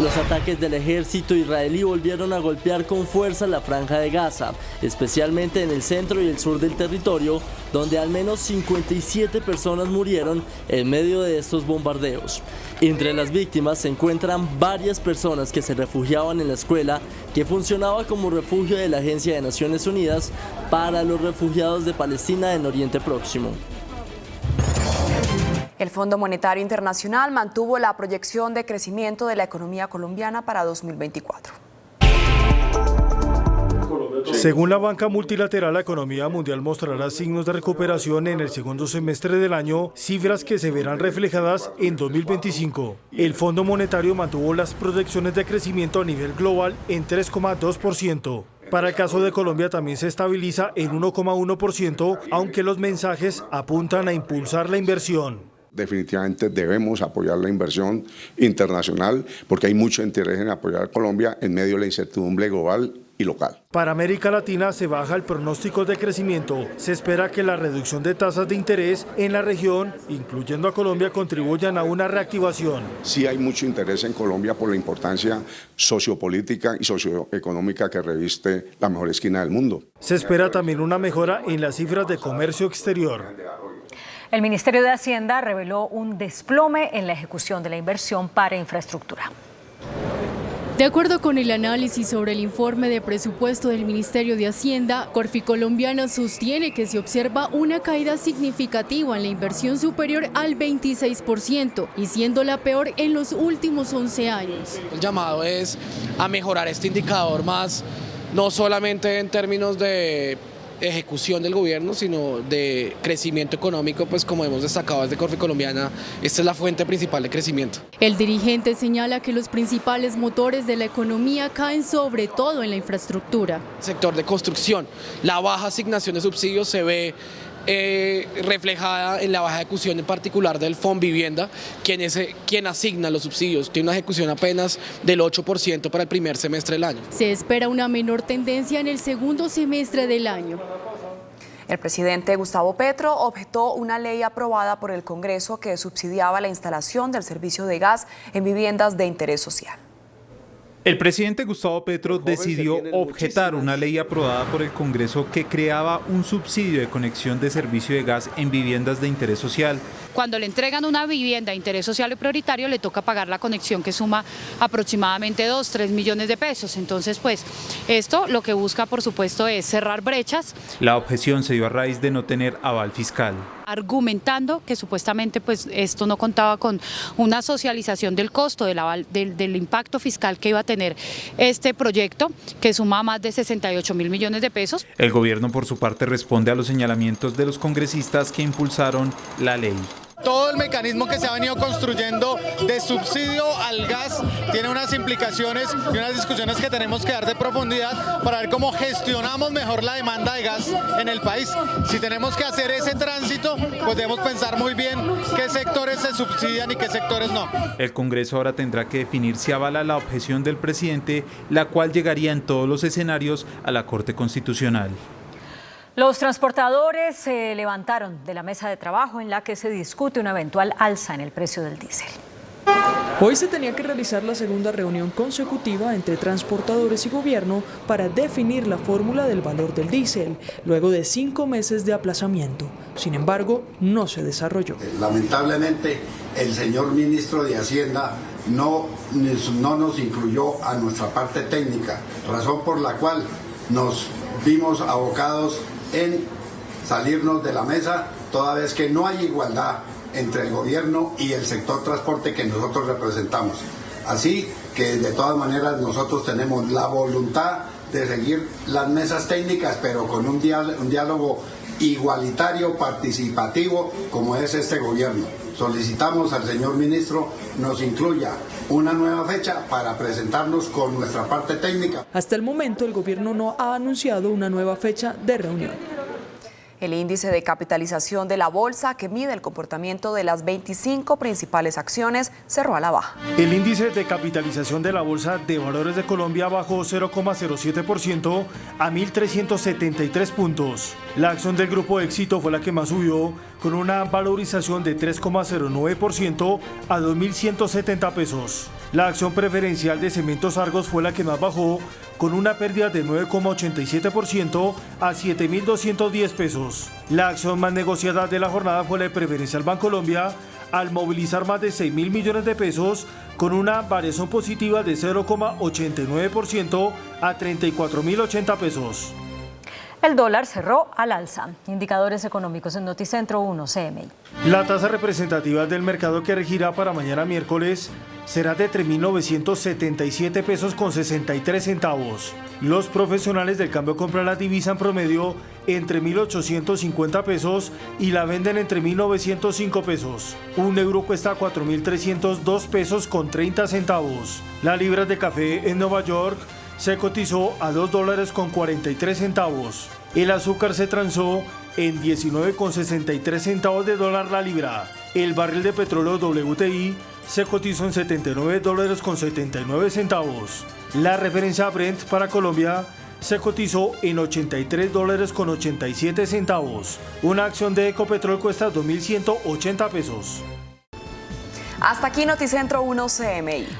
Los ataques del ejército israelí volvieron a golpear con fuerza la franja de Gaza, especialmente en el centro y el sur del territorio, donde al menos 57 personas murieron en medio de estos bombardeos. Entre las víctimas se encuentran varias personas que se refugiaban en la escuela que funcionaba como refugio de la Agencia de Naciones Unidas para los refugiados de Palestina en Oriente Próximo. El Fondo Monetario Internacional mantuvo la proyección de crecimiento de la economía colombiana para 2024. Según la banca multilateral, la economía mundial mostrará signos de recuperación en el segundo semestre del año, cifras que se verán reflejadas en 2025. El Fondo Monetario mantuvo las proyecciones de crecimiento a nivel global en 3,2%. Para el caso de Colombia también se estabiliza en 1,1%, aunque los mensajes apuntan a impulsar la inversión. Definitivamente debemos apoyar la inversión internacional porque hay mucho interés en apoyar a Colombia en medio de la incertidumbre global y local. Para América Latina se baja el pronóstico de crecimiento. Se espera que la reducción de tasas de interés en la región, incluyendo a Colombia, contribuyan a una reactivación. Sí hay mucho interés en Colombia por la importancia sociopolítica y socioeconómica que reviste la mejor esquina del mundo. Se espera también una mejora en las cifras de comercio exterior. El Ministerio de Hacienda reveló un desplome en la ejecución de la inversión para infraestructura. De acuerdo con el análisis sobre el informe de presupuesto del Ministerio de Hacienda, Corficolombiana sostiene que se observa una caída significativa en la inversión superior al 26% y siendo la peor en los últimos 11 años. El llamado es a mejorar este indicador más, no solamente en términos de ejecución del gobierno, sino de crecimiento económico, pues como hemos destacado desde Corficolombiana, esta es la fuente principal de crecimiento. El dirigente señala que los principales motores de la economía caen sobre todo en la infraestructura. Sector de construcción, la baja asignación de subsidios se ve reflejada en la baja ejecución en particular del Fondo Vivienda, quien asigna los subsidios. Tiene una ejecución apenas del 8% para el primer semestre del año. Se espera una menor tendencia en el segundo semestre del año. El presidente Gustavo Petro objetó una ley aprobada por el Congreso que subsidiaba la instalación del servicio de gas en viviendas de interés social. El presidente Gustavo Petro decidió objetar una ley aprobada por el Congreso que creaba un subsidio de conexión de servicio de gas en viviendas de interés social. Cuando le entregan una vivienda de interés social y prioritario, le toca pagar la conexión que suma aproximadamente 2-3 millones de pesos. Entonces, pues, esto lo que busca, por supuesto, es cerrar brechas. La objeción se dio a raíz de no tener aval fiscal, argumentando que supuestamente pues esto no contaba con una socialización del costo del impacto fiscal que iba a tener este proyecto, que suma más de 68.000 millones de pesos. El gobierno por su parte responde a los señalamientos de los congresistas que impulsaron la ley. Todo el mecanismo que se ha venido construyendo de subsidio al gas tiene unas implicaciones y unas discusiones que tenemos que dar de profundidad para ver cómo gestionamos mejor la demanda de gas en el país. Si tenemos que hacer ese tránsito, pues debemos pensar muy bien qué sectores se subsidian y qué sectores no. El Congreso ahora tendrá que definir si avala la objeción del presidente, la cual llegaría en todos los escenarios a la Corte Constitucional. Los transportadores se levantaron de la mesa de trabajo en la que se discute una eventual alza en el precio del diésel. Hoy se tenía que realizar la segunda reunión consecutiva entre transportadores y gobierno para definir la fórmula del valor del diésel, luego de 5 meses de aplazamiento. Sin embargo, no se desarrolló. Lamentablemente, el señor ministro de Hacienda no nos incluyó a nuestra parte técnica, razón por la cual nos vimos abocados en salirnos de la mesa, toda vez que no hay igualdad entre el gobierno y el sector transporte que nosotros representamos. Así que de todas maneras nosotros tenemos la voluntad de seguir las mesas técnicas, pero con un diálogo igualitario, participativo, como es este gobierno. Solicitamos al señor ministro nos incluya una nueva fecha para presentarnos con nuestra parte técnica. Hasta el momento el gobierno no ha anunciado una nueva fecha de reunión. El índice de capitalización de la bolsa, que mide el comportamiento de las 25 principales acciones, cerró a la baja. El índice de capitalización de la Bolsa de Valores de Colombia bajó 0,07% a 1.373 puntos. La acción del Grupo Éxito fue la que más subió, con una valorización de 3,09% a 2.170 pesos. La acción preferencial de Cementos Argos fue la que más bajó, con una pérdida de 9,87% a 7.210 pesos. La acción más negociada de la jornada fue la de Preferencial Bancolombia, al movilizar más de 6.000 millones de pesos, con una variación positiva de 0,89% a 34.080 pesos. El dólar cerró al alza. Indicadores económicos en Noticentro 1 CMI. La tasa representativa del mercado que regirá para mañana miércoles será de 3.977 pesos con 63 centavos. Los profesionales del cambio compran la divisa en promedio entre 1.850 pesos y la venden entre 1.905 pesos. Un euro cuesta 4.302 pesos con 30 centavos. La libra de café en Nueva York se cotizó a $2 con 43 centavos. El azúcar se transó en 19,63 centavos de dólar la libra. El barril de petróleo WTI se cotizó en $79 con 79 centavos. La referencia Brent para Colombia se cotizó en $83 con 87 centavos. Una acción de Ecopetrol cuesta 2.180 pesos. Hasta aquí Noticentro 1 CMI.